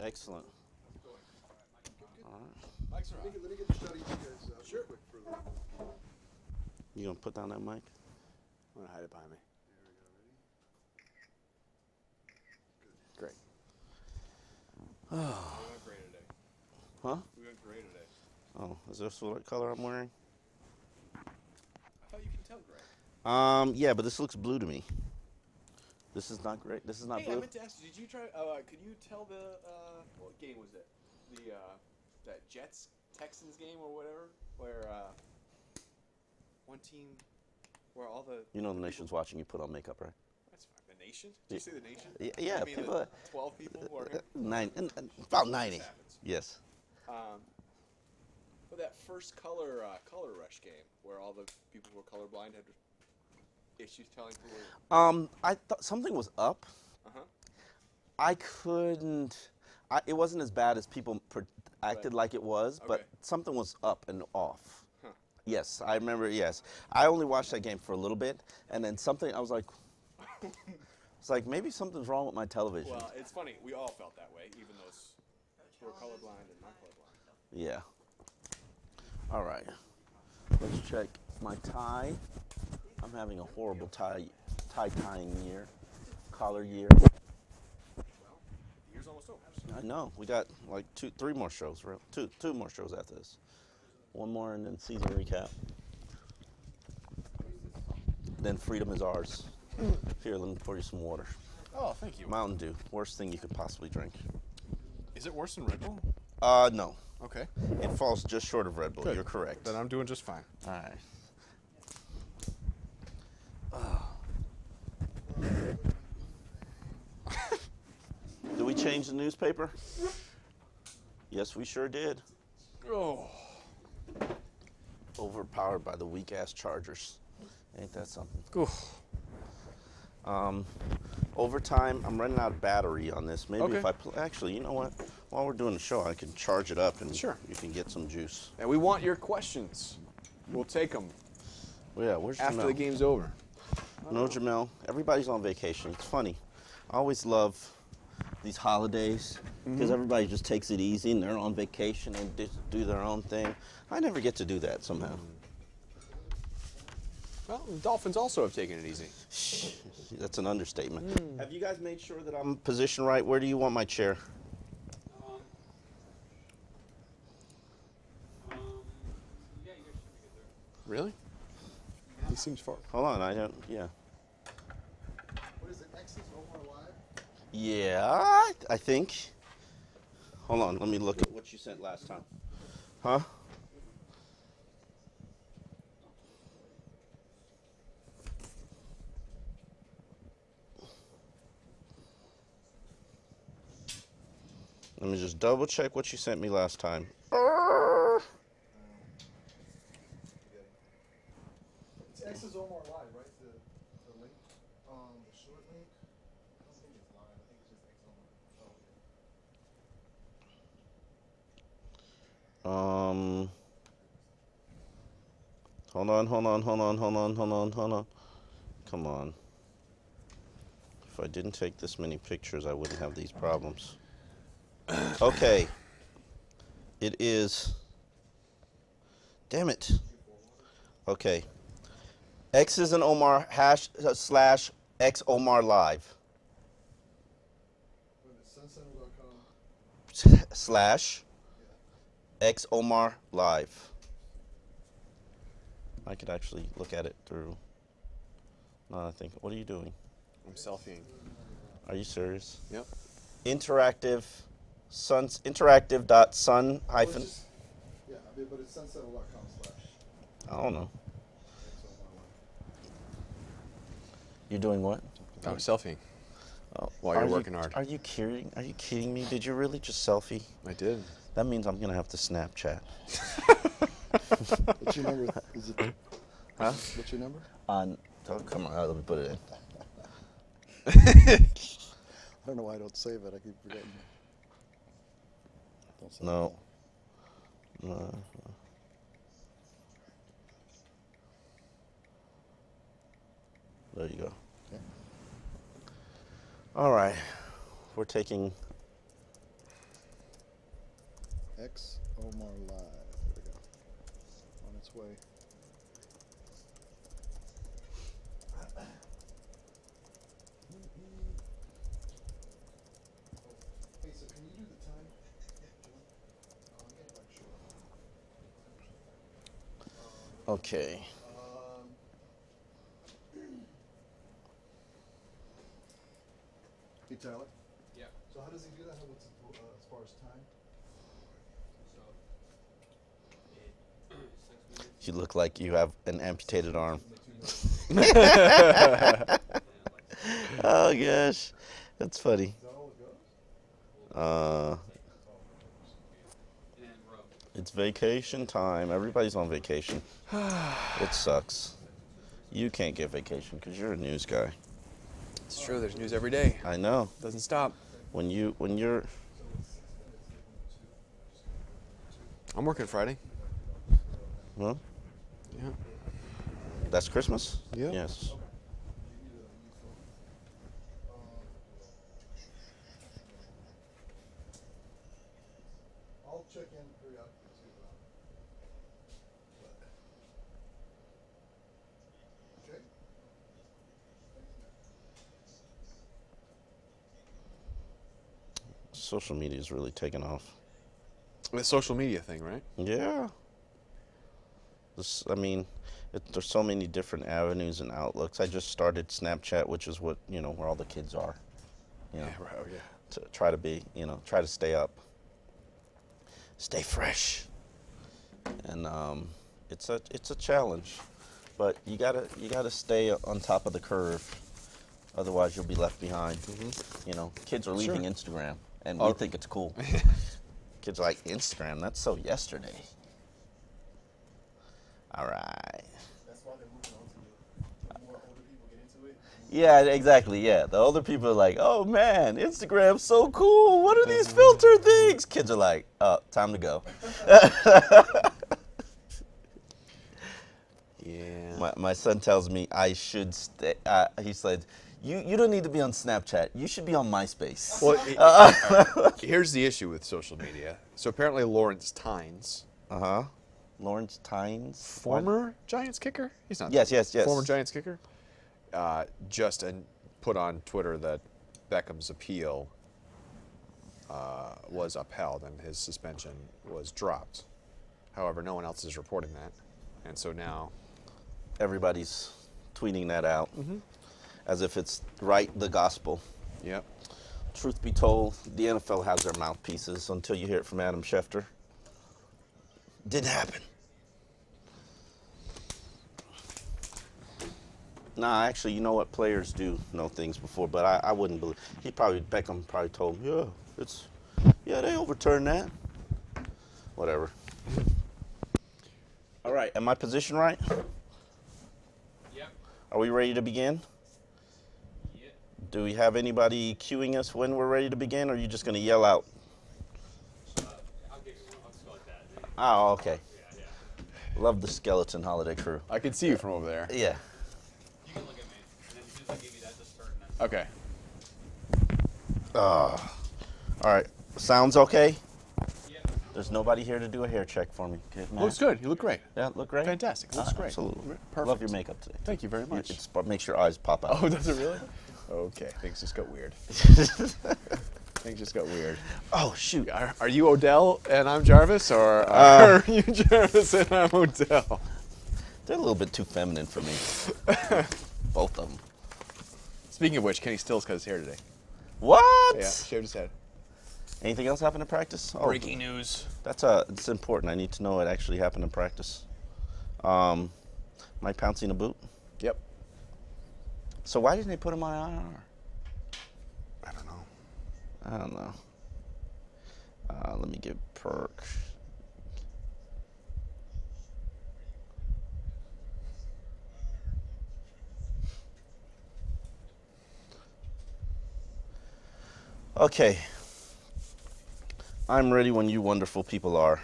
Excellent. All right. Mike's around. Let me get the shot of you guys Sure. quick for the... You gonna put down that mic? I'm going to hide it behind me. There we go. Ready? Great. Oh. We went gray today. Huh? We went gray today. Oh, is this what color I'm wearing? I thought you can tell gray. Yeah, but this looks blue to me. This is not great. This is not Hey, blue. I meant to ask you, did you try, could you tell the, what game was it? The, that Jets-Texans game or whatever? Where, one team, where all the... You know the nation's watching you put on makeup, right? That's fine. The nation? Did you say the nation? Yeah, I mean, people. the 12 people who are here? About 90. This happens. Yes. But that first color rush game, where all the people who were colorblind had issues telling people. I thought something was up. I couldn't. It wasn't as bad as people acted like it was, but Okay. something was up and off. Huh. Yes, I remember. Yes, I only watched that game for a little bit, and then something. I was like, it's like maybe something's wrong with my television. Well, it's funny. We all felt that way, even those who are colorblind and not colorblind. Yeah. All right. Let's check my tie. I'm having a horrible tie tying year, collar year. Well, the year's almost over. So. I know. We got like three more shows. Two more shows after this. One more and then season recap. Then freedom is ours. Here, let me pour you some water. Oh, thank you. Mountain Dew, worst thing you could possibly drink. Is it worse than Red Bull? No. Okay. It falls just short of Red Bull. Good. You're correct. Then I'm doing just fine. All right. Did we change the newspaper? Yes, we sure did. Oh. Overpowered by the weak-ass Chargers. Ain't that something? Oof. Overtime, I'm running out of battery on this. Maybe Okay. if I actually, you know what? While we're doing the show, I can charge it up and Sure. you can get some juice. And we want your questions. We'll take them Well, yeah, where's after Jamel? the game's over. No, Jamel. Everybody's on vacation. It's funny. I always love these holidays because everybody just takes it easy and they're on vacation and just do their own thing. I never get to do that somehow. Well, the Dolphins also have taken it easy. Shh, that's an understatement. Have you guys made sure that I'm positioned right? Where do you want my chair? Really? He seems far. Hold on, I don't. Yeah. What is it, X's Omar Live? Yeah, I think. Hold on, let me look at what you sent last time. Huh? Let me just double check what you sent me last time. It's X's Omar Live, right? The link? The short link? I don't think it's live. I think it's just X Omar. Hold on. Come on. If I didn't take this many pictures, I wouldn't have these problems. Okay. It is. Damn it. Okay. X is an Omar / X Omar Live Wait a minute, sunsentinel.com. / X Omar Live. I could actually look at it through. No, I think. What are you doing? I'm selfieing. Are you serious? Yep. Interactive.sun hyphen. Yeah, I mean, but it's sunsentinel.com / I don't know. X Omar Live. You're doing what? I'm selfieing. Oh, While you're are you- working hard. Are you kidding? Are you kidding me? Did you really just selfie? I did. That means I'm gonna have to Snapchat. What's your number? Is it? Huh? What's your number? Oh, come on, let me put it in. I don't know why I don't save it. I keep forgetting. Don't save No. it. No. There you go. Okay. All right. We're taking X Omar Live. There we go. On its way. Hey, so can you do the time? Yeah, sure. I'm getting like short. Okay. Hey, Tyler. Yeah. So how does he do that? As far as time? You look like you have an amputated arm. Oh gosh, that's funny. Is that all it goes? It's vacation time. Everybody's on vacation. It sucks. You can't get vacation because you're a news guy. It's true. There's news every day. I know. Doesn't stop. When you're I'm working Friday. well, Yeah. that's Christmas. Yeah. Yes. I'll check in periodically too. Okay. Social media is really taking off. The social media thing, right? Yeah. There's so many different avenues and outlooks. I just started Snapchat, which is what, where all the kids are. Right. Oh, yeah. To try to be, try to stay up. Stay fresh. And it's a challenge. But you gotta stay on top of the curve. Otherwise you'll be left behind. Mm-hmm. Kids are leaving Instagram and we think it's cool. Kids are like, Instagram, that's so yesterday. All right. That's why they're moving on to the more older people get into it. Yeah, exactly. Yeah. The older people are like, oh man, Instagram's so cool. What are these filter things? Kids are like, time to go. Yeah. My son tells me I should stay. He said, you don't need to be on Snapchat. You should be on MySpace. Well, here's the issue with social media. So apparently Lawrence Tynes, Lawrence Tynes? former Giants kicker? He's not. Yes. Former Giants kicker. Just put on Twitter that Beckham's appeal was upheld and his suspension was dropped. However, no one else is reporting that, and so now Everybody's tweeting that out as if it's the gospel. Yep. Truth be told, the NFL has their mouthpieces until you hear it from Adam Schefter. Didn't happen. Nah, actually, you know what? Players do know things before, but I wouldn't believe. Beckham probably told him, they overturned that. Whatever. All right, am I positioned right? Yep. Are we ready to begin? Yep. Do we have anybody cueing us when we're ready to begin, or are you just going to yell out? I'll give you one. I'll just go like that. Oh, okay. Yeah. Love the skeleton holiday crew. I can see you from over there. Yeah. You can look at me, and then as soon as I give you that, just start. And then Okay. All right. Sounds okay? Yep. There's nobody here to do a hair check for me. Good, Matt? Looks good. You look great. Yeah, look great? Fantastic. Looks great. Absolutely. Perfect. Love your makeup today. Thank you very much. It makes your eyes pop out. Oh, does it really? Okay, things just got weird. Things just got weird. Oh, shoot. Are you Odell and I'm Jarvis, or are you Jarvis and I'm Odell? They're a little bit too feminine for me. Both of them. Speaking of which, Kenny Stills cut his hair today. What? Yeah, shaved his head. Anything else happen in practice? Oh, Breaking news. it's important. I need to know it actually happened in practice. Am I pouncing a boot? Yep. So why didn't they put him on IR? I don't know. Let me get perk. Okay. I'm ready when you wonderful people are.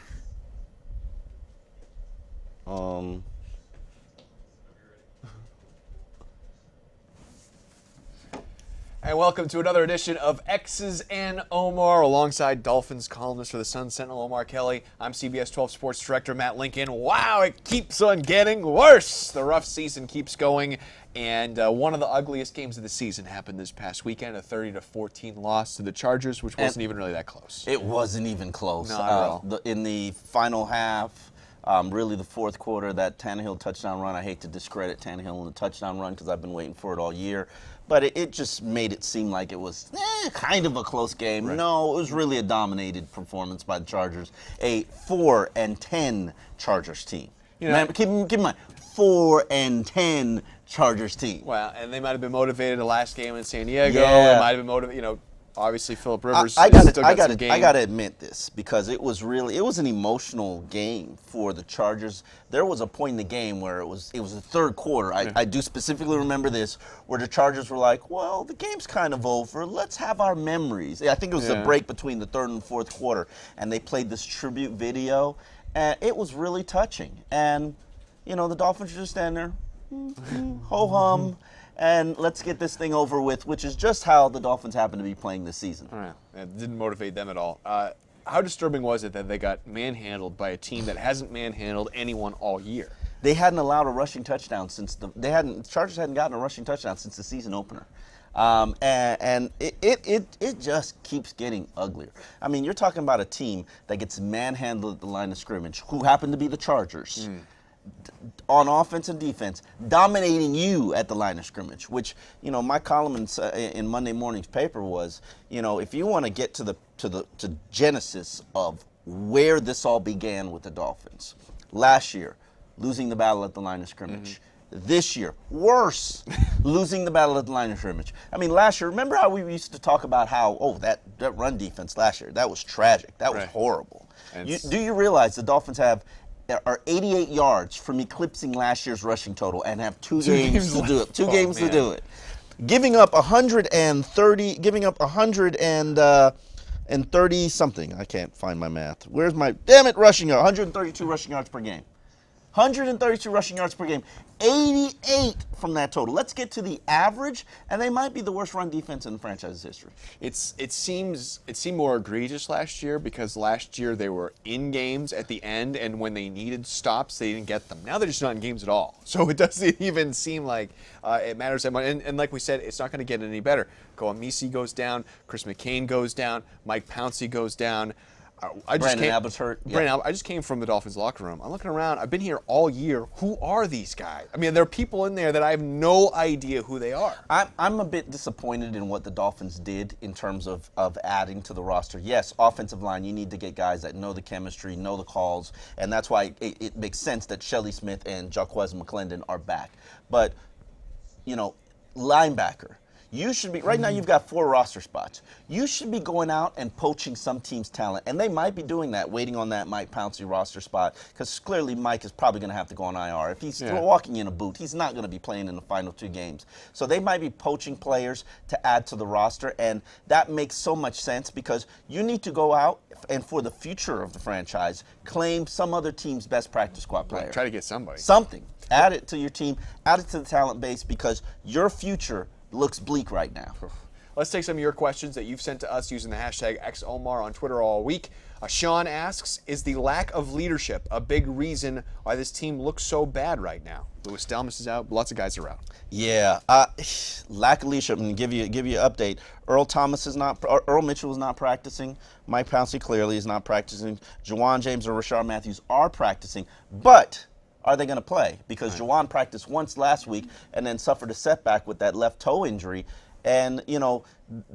And welcome to another edition of X's and Omar, alongside Dolphins columnist for the Sun Sentinel, Omar Kelly. I'm CBS 12 Sports Director Matt Lincoln. Wow, it keeps on getting worse. The rough season keeps going, and one of the ugliest games of the season happened this past weekend, a 30-14 loss to the Chargers, which wasn't even really that close. It wasn't even close. Not at all. In the final half, really the fourth quarter, that Tannehill touchdown run, I hate to discredit Tannehill in the touchdown run because I've been waiting for it all year. But it just made it seem like it was kind of a close game. Right. No, it was really a dominated performance by the Chargers. A 4-10 Chargers team. You know, Man, keep in mind, 4-10 Chargers team. Well, and they might have been motivated the last game in San Diego. Yeah. They might have been motivated, obviously Phillip Rivers I still got some game. got to admit this because it was an emotional game for the Chargers. There was a point in the game where it was the third quarter. I do specifically remember this, where the Chargers were like, well, the game's kind of over. Let's have our memories. I think it was the break between the third and fourth quarter, and they played this tribute video, and it was really touching. And, the Dolphins are just standing there, ho-hum. And let's get this thing over with, which is just how the Dolphins happen to be playing this season. All right. It didn't motivate them at all. How disturbing was it that they got manhandled by a team that hasn't manhandled anyone all year? They hadn't allowed a rushing touchdown the Chargers hadn't gotten a rushing touchdown since the season opener. And it just keeps getting uglier. I mean, you're talking about a team that gets manhandled at the line of scrimmage, who happen to be the Chargers. On offense and defense, dominating you at the line of scrimmage, which, my column in Monday morning's paper was, if you want to get to genesis of where this all began with the Dolphins. Last year, losing the battle at the line of scrimmage. This year, worse, losing the battle at the line of scrimmage. I mean, last year, remember how we used to talk about how, that run defense last year, that was tragic. That was horrible. Do you realize the Dolphins are 88 yards from eclipsing last year's rushing total and have two games to do it. Two games to do it. Giving up 130 something. I can't find my math. Where's my rushing yard? 132 rushing yards per game. 132 rushing yards per game. 88 from that total. Let's get to the average, and they might be the worst run defense in the franchise's history. It seemed more egregious last year because last year they were in games at the end, and when they needed stops, they didn't get them. Now they're just not in games at all. So it doesn't even seem like it matters that much. And like we said, it's not going to get any better. Koamisi goes down, Chris McCain goes down, Mike Pouncey goes down. Brandon Abbott's hurt. I just came from the Dolphins locker room. I'm looking around. I've been here all year. Who are these guys? I mean, there are people in there that I have no idea who they are. I'm a bit disappointed in what the Dolphins did in terms of adding to the roster. Yes, offensive line, you need to get guys that know the chemistry, know the calls, and that's why it makes sense that Shelley Smith and Jaquez McClendon are back. But, linebacker. You should be, right now you've got 4 roster spots. You should be going out and poaching some team's talent. And they might be doing that, waiting on that Mike Pouncey roster spot, because clearly Mike is probably going to have to go on IR. If he's walking in a boot, he's not going to be playing in the final 2 games. So they might be poaching players to add to the roster, and that makes so much sense because you need to go out and, for the future of the franchise, claim some other team's best practice squad player. Try to get somebody. Something. Add it to your team, add it to the talent base, because your future looks bleak right now. Let's take some of your questions that you've sent to us using the hashtag XOMAR on Twitter all week. Sean asks, is the lack of leadership a big reason why this team looks so bad right now? Louis Delmas is out. Lots of guys are out. Yeah, lack of leadership. And give you an update. Earl Mitchell is not practicing. Mike Pouncey clearly is not practicing. Juwan James or Rashard Matthews are practicing, but are they going to play? Because Juwan practiced once last week and then suffered a setback with that left toe injury. And,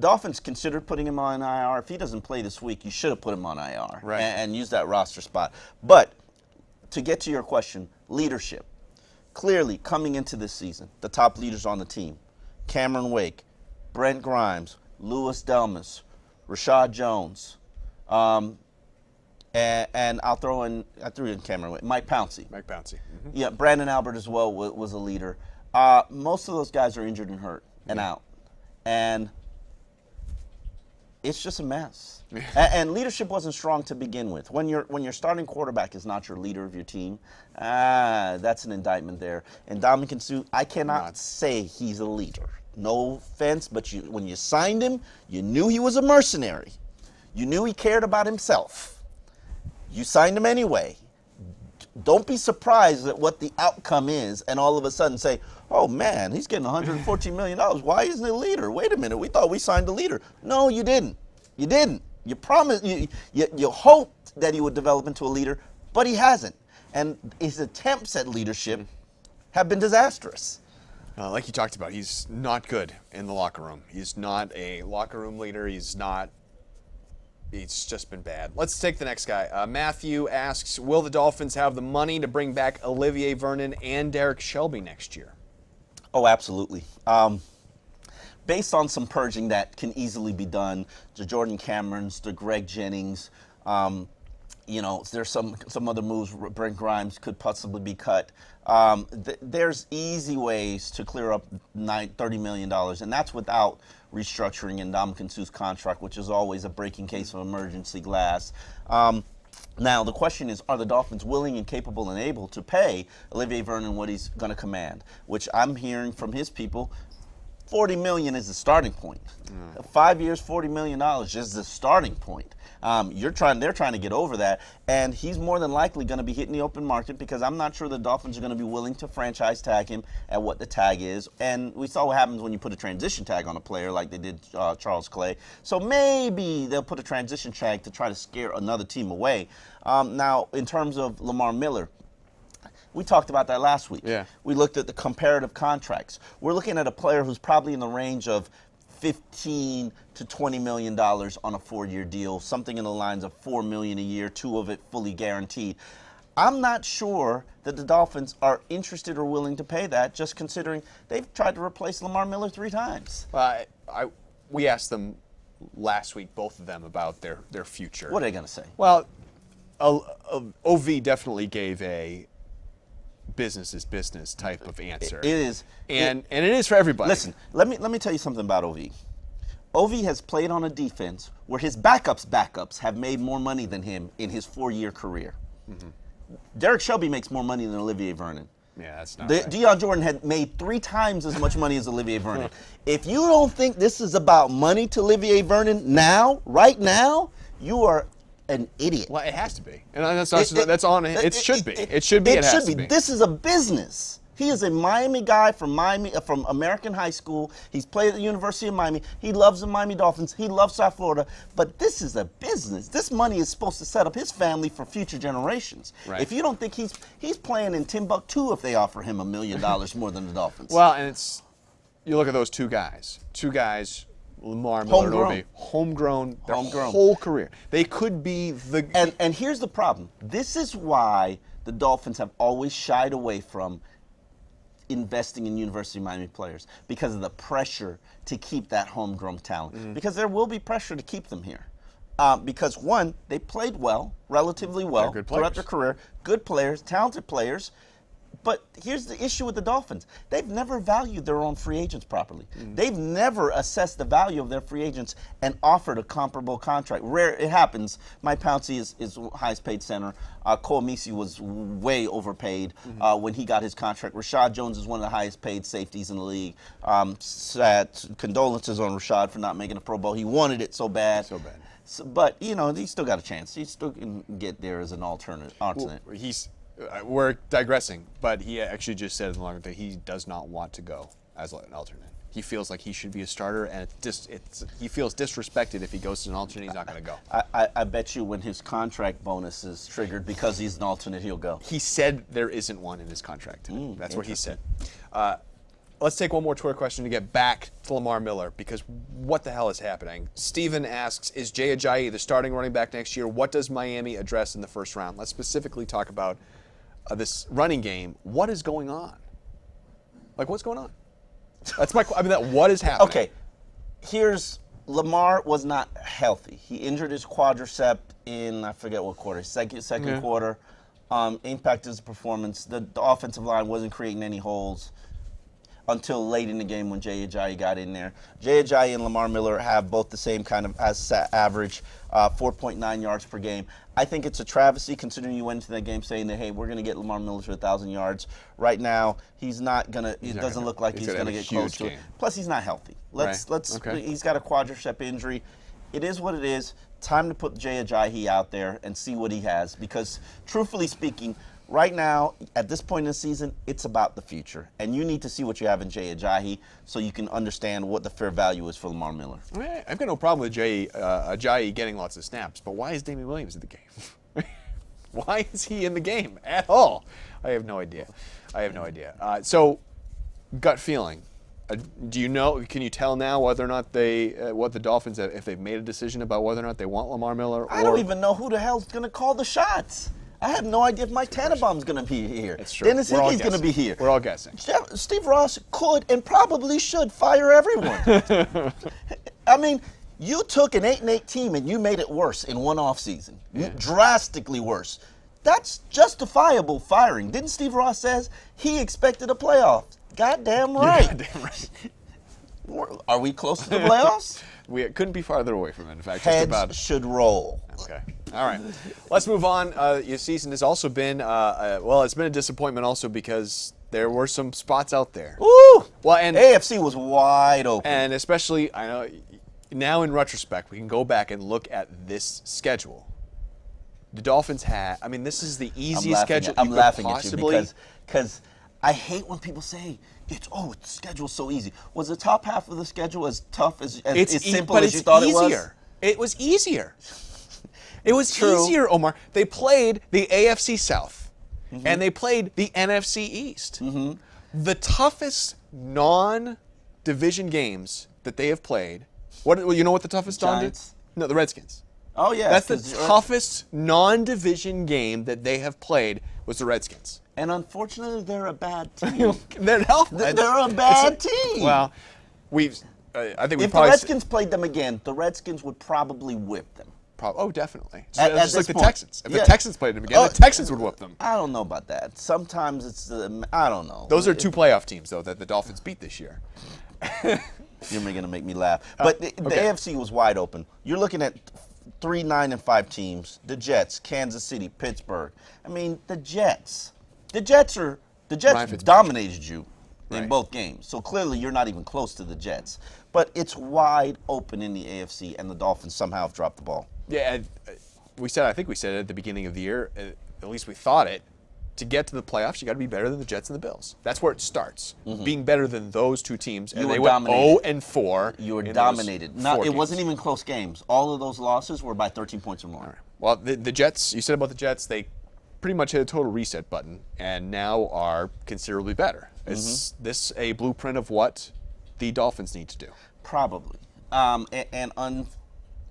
Dolphins considered putting him on IR. If he doesn't play this week, you should have put him on IR and use that roster spot. But to get to your question, leadership. Clearly, coming into this season, the top leaders on the team, Cameron Wake, Brent Grimes, Louis Delmas, Rashad Jones, and I threw in Cameron Wake, Mike Pouncey. Mm-hmm. Yeah, Brandon Albert as well was a leader. Most of those guys are injured and hurt and out. And it's just a mess. And leadership wasn't strong to begin with. When your starting quarterback is not your leader of your team, that's an indictment there. And Dominican Sue, I cannot say he's a leader. No offense, but when you signed him, you knew he was a mercenary. You knew he cared about himself. You signed him anyway. Don't be surprised at what the outcome is and all of a sudden say, oh man, he's getting $114 million. Why isn't he a leader? Wait a minute, we thought we signed a leader. No, you didn't. You didn't. You promised, you hoped that he would develop into a leader, but he hasn't. And his attempts at leadership have been disastrous. Like you talked about, he's not good in the locker room. He's not a locker room leader. He's just been bad. Let's take the next guy. Matthew asks, will the Dolphins have the money to bring back Olivier Vernon and Derek Shelby next year? Oh, absolutely. Based on some purging that can easily be done, the Jordan Camerons, the Greg Jennings, there's some other moves. Brent Grimes could possibly be cut. There's easy ways to clear up $30 million, and that's without restructuring Ndamukong Suh's contract, which is always a breaking case of emergency glass. Now, the question is, are the Dolphins willing and capable and able to pay Olivier Vernon what he's going to command, which I'm hearing from his people, $40 million is the starting point. 5 years, $40 million is the starting point. They're trying to get over that, and he's more than likely going to be hitting the open market because I'm not sure the Dolphins are going to be willing to franchise tag him at what the tag is. And we saw what happens when you put a transition tag on a player like they did Charles Clay. So maybe they'll put a transition tag to try to scare another team away. Now, in terms of Lamar Miller, we talked about that last week. Yeah. We looked at the comparative contracts. We're looking at a player who's probably in the range of $15 to $20 million on a 4-year deal, something in the lines of $4 million a year, 2 of it fully guaranteed. I'm not sure that the Dolphins are interested or willing to pay that, just considering they've tried to replace Lamar Miller 3 times. We asked them last week, both of them, about their future. What are they going to say? Well, OV definitely gave a business is business type of answer. It is. And it is for everybody. Listen, let me tell you something about OV. OV has played on a defense where his backups have made more money than him in his 4-year career. Mm-hmm. Derek Shelby makes more money than Olivier Vernon. Yeah, that's not right. Deion Jordan had made 3 times as much money as Olivier Vernon. If you don't think this is about money to Olivier Vernon right now, you are an idiot. Well, it has to be, and that's on it. It should be. It should be. It has to be. This is a business. He is a Miami guy from American high school. He's played at the University of Miami. He loves the Miami Dolphins. He loves South Florida. But this is a business. This money is supposed to set up his family for future generations. Right. If you don't think he's playing in Timbuktu if they offer him $1 million more than the Dolphins. Well, and you look at those two guys. Lamar Miller and OV, homegrown their whole career. They could be the. And here's the problem. This is why the Dolphins have always shied away from investing in University of Miami players, because of the pressure to keep that homegrown talent. Mm-hmm. Because there will be pressure to keep them here. Because one, they played relatively well throughout their career. Good players, talented players. But here's the issue with the Dolphins. They've never valued their own free agents properly. Mm. They've never assessed the value of their free agents and offered a comparable contract. Rare, it happens. Mike Pouncey is highest paid center. Cole Messi was way overpaid when he got his contract. Rashad Jones is one of the highest paid safeties in the league. Sad condolences on Rashad for not making a Pro Bowl. He wanted it so bad. But, he still got a chance. He still can get there as an alternate. Well, we're digressing, but he actually just said in the locker room that he does not want to go as an alternate. He feels like he should be a starter, and he feels disrespected if he goes to an alternate. He's not going to go. I bet you when his contract bonus is triggered because he's an alternate, he'll go. He said there isn't one in his contract. That's what he said. Let's take one more Twitter question to get back to Lamar Miller, because what the hell is happening? Steven asks, is Jay Ajayi the starting running back next year? What does Miami address in the first round? Let's specifically talk about this running game. What is going on? What's going on? That's what is happening? Okay, Lamar was not healthy. He injured his quadricep in, I forget what quarter, second quarter. Impacted his performance. The offensive line wasn't creating any holes. until late in the game when Jay Ajayi got in there. Jay Ajayi and Lamar Miller have both the same kind of average, 4.9 yards per game. I think it's a travesty considering you went into that game saying that, hey, we're going to get Lamar Miller to 1,000 yards. Right now, he's not going to, it doesn't look like he's going to get close to it. Plus, he's not healthy. He's got a quadricep injury. It is what it is. Time to put Jay Ajayi out there and see what he has because, truthfully speaking, right now, at this point in the season, it's about the future. And you need to see what you have in Jay Ajayi so you can understand what the fair value is for Lamar Miller. I've got no problem with Ajayi getting lots of snaps, but why is Damian Williams in the game? Why is he in the game at all? I have no idea. So, gut feeling. Do you know? Can you tell now whether or not what the Dolphins, if they've made a decision about whether or not they want Lamar Miller? I don't even know who the hell's going to call the shots. I have no idea if Mike Tannenbaum's going to be here. It's true. Dennis Hickey's going to be here. We're all guessing. Steve Ross could and probably should fire everyone. I mean, you took an 8-8 team and you made it worse in one offseason. Yeah. Drastically worse. That's justifiable firing. Didn't Steve Ross says he expected a playoff? Goddamn right. Goddamn right. Are we close to the playoffs? We couldn't be farther away from it. In fact, Heads just about. Should roll. Okay. All right. Let's move on. Your season has also been, it's been a disappointment also because there were some spots out there. Ooh. Well, and AFC was wide open. And especially, I know, now in retrospect, we can go back and look at this schedule. The Dolphins had, this is the easiest schedule I'm you laughing could at you possibly. because I hate when people say, the schedule's so easy. Was the top half of the schedule as tough, as simple as you thought it was? It was easier. It was True. easier, Omar. They played the AFC South, and they played the NFC East. The toughest non-division games that they have played. You know what the toughest Giants? No, the Redskins. Oh, yeah. That's the toughest non-division game that they have played was the Redskins. And unfortunately, they're a bad team. They're a bad team. Well, I think if the Redskins played them again, the Redskins would probably whip them. Definitely. At just like this the point. Texans. If the Texans played them again, the Texans would whoop them. I don't know about that. Sometimes it's I don't know. Those are two playoff teams, though, that the Dolphins beat this year. You're going to make me laugh. But the AFC was wide open. You're looking at 3, 9, and 5 teams. The Jets, Kansas City, Pittsburgh. The Jets dominated you in both games. So clearly you're not even close to the Jets. But it's wide open in the AFC, and the Dolphins somehow have dropped the ball. Yeah, I think we said it at the beginning of the year, at least we thought it, to get to the playoffs, you got to be better than the Jets and the Bills. That's where it starts, being better than those two teams. And they went 0-4. You were dominated. It wasn't even close games. All of those losses were by 13 points or more. Right. Well, the Jets, you said about the Jets, they pretty much hit a total reset button and now are considerably better. Is this a blueprint of what the Dolphins need to do? Probably.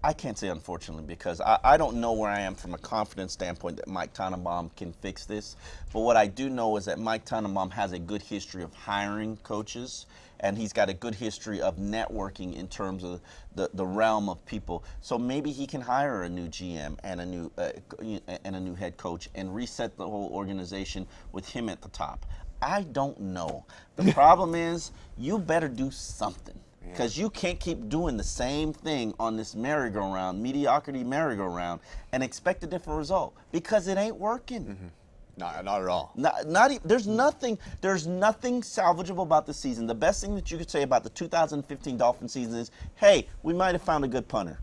I can't say unfortunately because I don't know where I am from a confidence standpoint that Mike Tannenbaum can fix this. But what I do know is that Mike Tannenbaum has a good history of hiring coaches, and he's got a good history of networking in terms of the realm of people. So maybe he can hire a new GM and a new head coach and reset the whole organization with him at the top. I don't know. The problem is you better do something. Because you can't keep doing the same thing on this mediocrity merry-go-round, and expect a different result because it ain't working. Not at all. There's nothing salvageable about the season. The best thing that you could say about the 2015 Dolphin season is, hey, we might have found a good punter.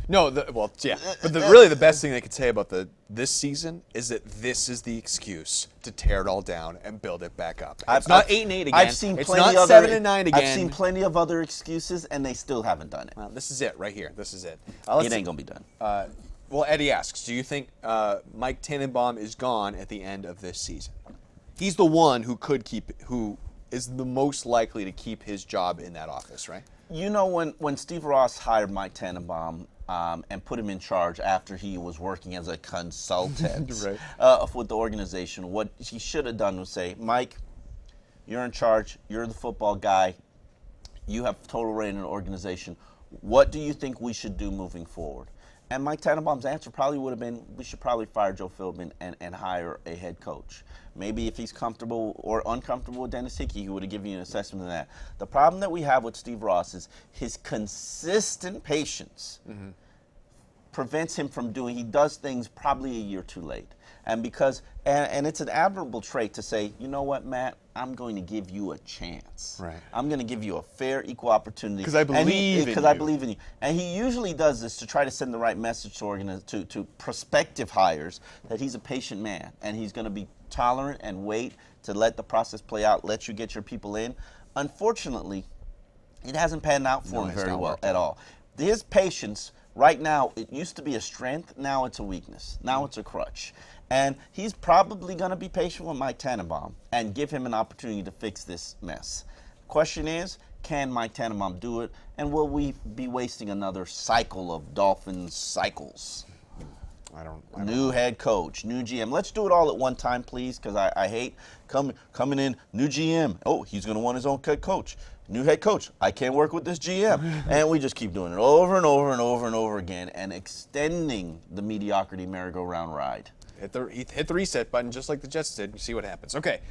No, but really the best thing they could say about this season is that this is the excuse to tear it all down and build it back up. It's not 8-8 again. I've seen it's plenty not 7-9 again. I've seen plenty of other excuses, and they still haven't done it. Well, this is it right here. This is it. It ain't gonna be done. Well, Eddie asks, do you think Mike Tannenbaum is gone at the end of this season? He's the one who is the most likely to keep his job in that office, right? You know, when Steve Ross hired Mike Tannenbaum and put him in charge after he was working as a consultant with the organization, what he should have done was say, Mike, you're in charge. You're the football guy. You have total reign in the organization. What do you think we should do moving forward? And Mike Tannenbaum's answer probably would have been, we should probably fire Joe Philbin and hire a head coach. Maybe if he's comfortable or uncomfortable with Dennis Hickey, he would have given you an assessment of that. The problem that we have with Steve Ross is his consistent patience prevents him from doing, he does things probably a year too late. And because, and it's an admirable trait to say, you know what, Matt, I'm going to give you a chance. Right. I'm going to give you a fair, equal opportunity. Because I believe in Because you. I believe in you. And he usually does this to try to send the right message to prospective hires that he's a patient man and he's going to be tolerant and wait to let the process play out, let you get your people in. Unfortunately, it hasn't panned out for him very well at all. His patience, right now, it used to be a strength, now it's a weakness. Now it's a crutch. And he's probably going to be patient with Mike Tannenbaum and give him an opportunity to fix this mess. Question is, can Mike Tannenbaum do it? And will we be wasting another cycle of Dolphins cycles? I don't New head coach, new GM. Let's do it all at one time, please, because I hate coming in, new GM. Oh, he's going to want his own head coach. New head coach. I can't work with this GM. And we just keep doing it over and over and over and over again and extending the mediocrity merry-go-round ride. Hit the reset button just like the Jets did and see what happens. Okay.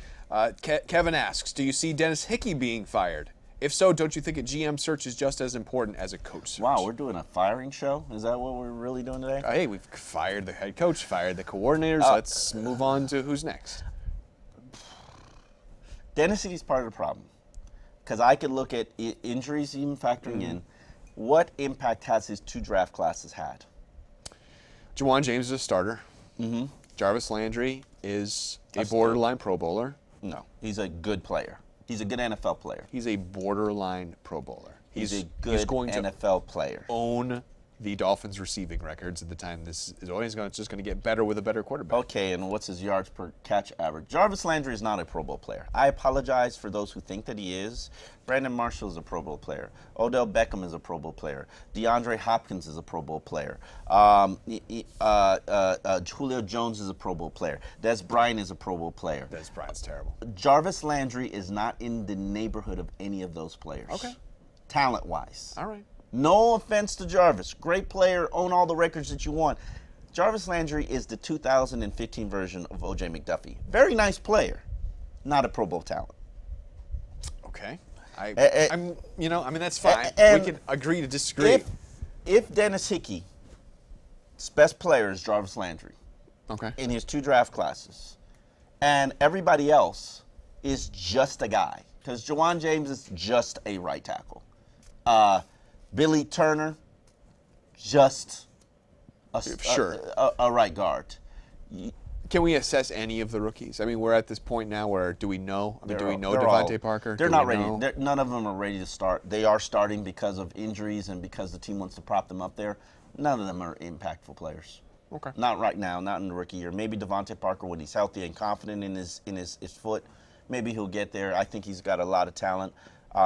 Kevin asks, do you see Dennis Hickey being fired? If so, don't you think a GM search is just as important as a coach search? Wow, we're doing a firing show? Is that what we're really doing today? Hey, we've fired the head coach, fired the coordinators. Let's move on to who's next. Dennis Hickey's part of the problem. Because I could look at injuries even factoring in. What impact has his 2 draft classes had? Juwan James is a starter. Jarvis Landry is a borderline Pro Bowler. No, he's a good player. He's a good NFL player. He's a borderline Pro Bowler. He's a good NFL player. Own the Dolphins receiving records at the time. This is always just going to get better with a better quarterback. Okay, and what's his yards per catch average? Jarvis Landry is not a Pro Bowl player. I apologize for those who think that he is. Brandon Marshall is a Pro Bowl player. Odell Beckham is a Pro Bowl player. DeAndre Hopkins is a Pro Bowl player. Julio Jones is a Pro Bowl player. Des Bryant is a Pro Bowl player. Des Bryant's terrible. Jarvis Landry is not in the neighborhood of any of those players. Okay. Talent-wise. All right. No offense to Jarvis. Great player, own all the records that you want. Jarvis Landry is the 2015 version of O.J. McDuffie. Very nice player. Not a Pro Bowl talent. Okay. That's fine. We can agree to disagree. If Dennis Hickey's best player is Jarvis Landry in his 2 draft classes, and everybody else is just a guy, because Juwan James is just a right tackle. Billy Turner, just a right guard. Can we assess any of the rookies? I mean, we're at this point now where do we know? Do we know Devontae Parker? They're not ready. None of them are ready to start. They are starting because of injuries and because the team wants to prop them up there. None of them are impactful players. Okay. Not right now, not in the rookie year. Maybe Devontae Parker when he's healthy and confident in his foot. Maybe he'll get there. I think he's got a lot of talent.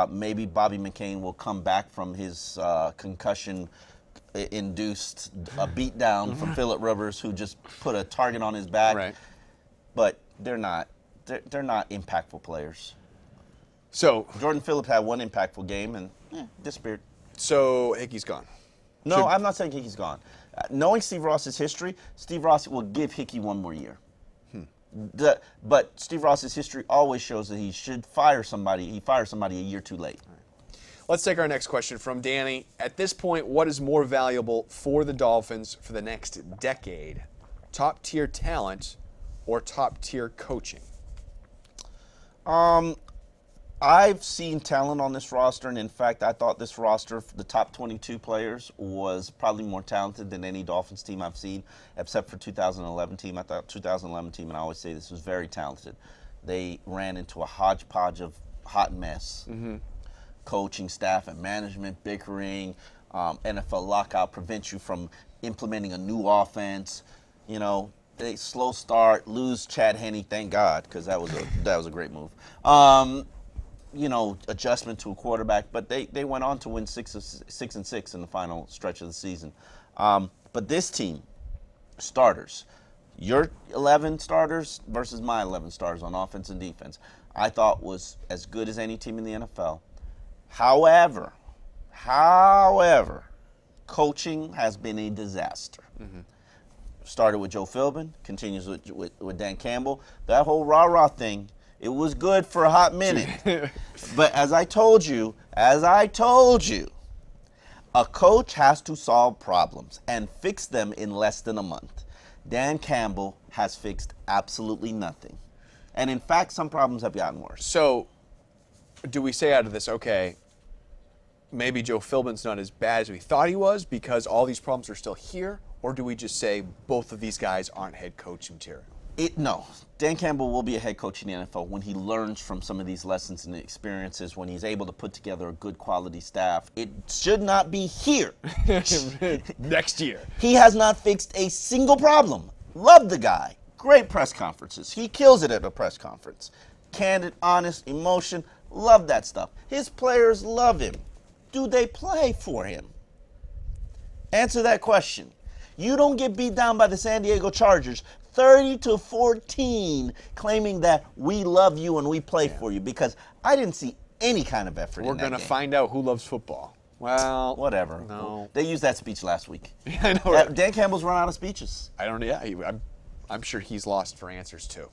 Maybe Bobby McCain will come back from his concussion-induced beatdown from Phillip Rivers, who just put a target on his back. Right. But they're not impactful players. So Jordan Phillips had one impactful game and disappeared. So Hickey's gone. No, I'm not saying Hickey's gone. Knowing Steve Ross's history, Steve Ross will give Hickey one more year. But Steve Ross's history always shows that he should fire somebody. He fires somebody a year too late. Let's take our next question from Danny. At this point, what is more valuable for the Dolphins for the next decade? Top-tier talent or top-tier coaching? I've seen talent on this roster, and in fact, I thought this roster, the top 22 players, was probably more talented than any Dolphins team I've seen, except for 2011 team. I thought 2011 team, and I always say this, was very talented. They ran into a hodgepodge of hot mess. Coaching staff and management bickering, NFL lockout prevents you from implementing a new offense. You know, they slow start, lose Chad Henne, thank God, because that was a great move. Adjustment to a quarterback, but they went on to win 6-6 in the final stretch of the season. But this team, starters, your 11 starters versus my 11 starters on offense and defense, I thought was as good as any team in the NFL. However, coaching has been a disaster. Started with Joe Philbin, continues with Dan Campbell. That whole rah-rah thing, it was good for a hot minute. But as I told you, a coach has to solve problems and fix them in less than a month. Dan Campbell has fixed absolutely nothing. And in fact, some problems have gotten worse. So, do we say out of this, okay, maybe Joe Philbin's not as bad as we thought he was because all these problems are still here? Or do we just say both of these guys aren't head coach material? No. Dan Campbell will be a head coach in the NFL when he learns from some of these lessons and experiences, when he's able to put together a good quality staff. It should not be here. Next year. He has not fixed a single problem. Love the guy. Great press conferences. He kills it at a press conference. Candid, honest, emotion. Love that stuff. His players love him. Do they play for him? Answer that question. You don't get beat down by the San Diego Chargers 30-14 claiming that we love you and we play for you, because I didn't see any kind of effort in that We're going to game. find out who loves football. Well, Whatever. No. They used that speech last week. I know. Right? Dan Campbell's run out of speeches. I don't. Yeah, I'm sure he's lost for answers too.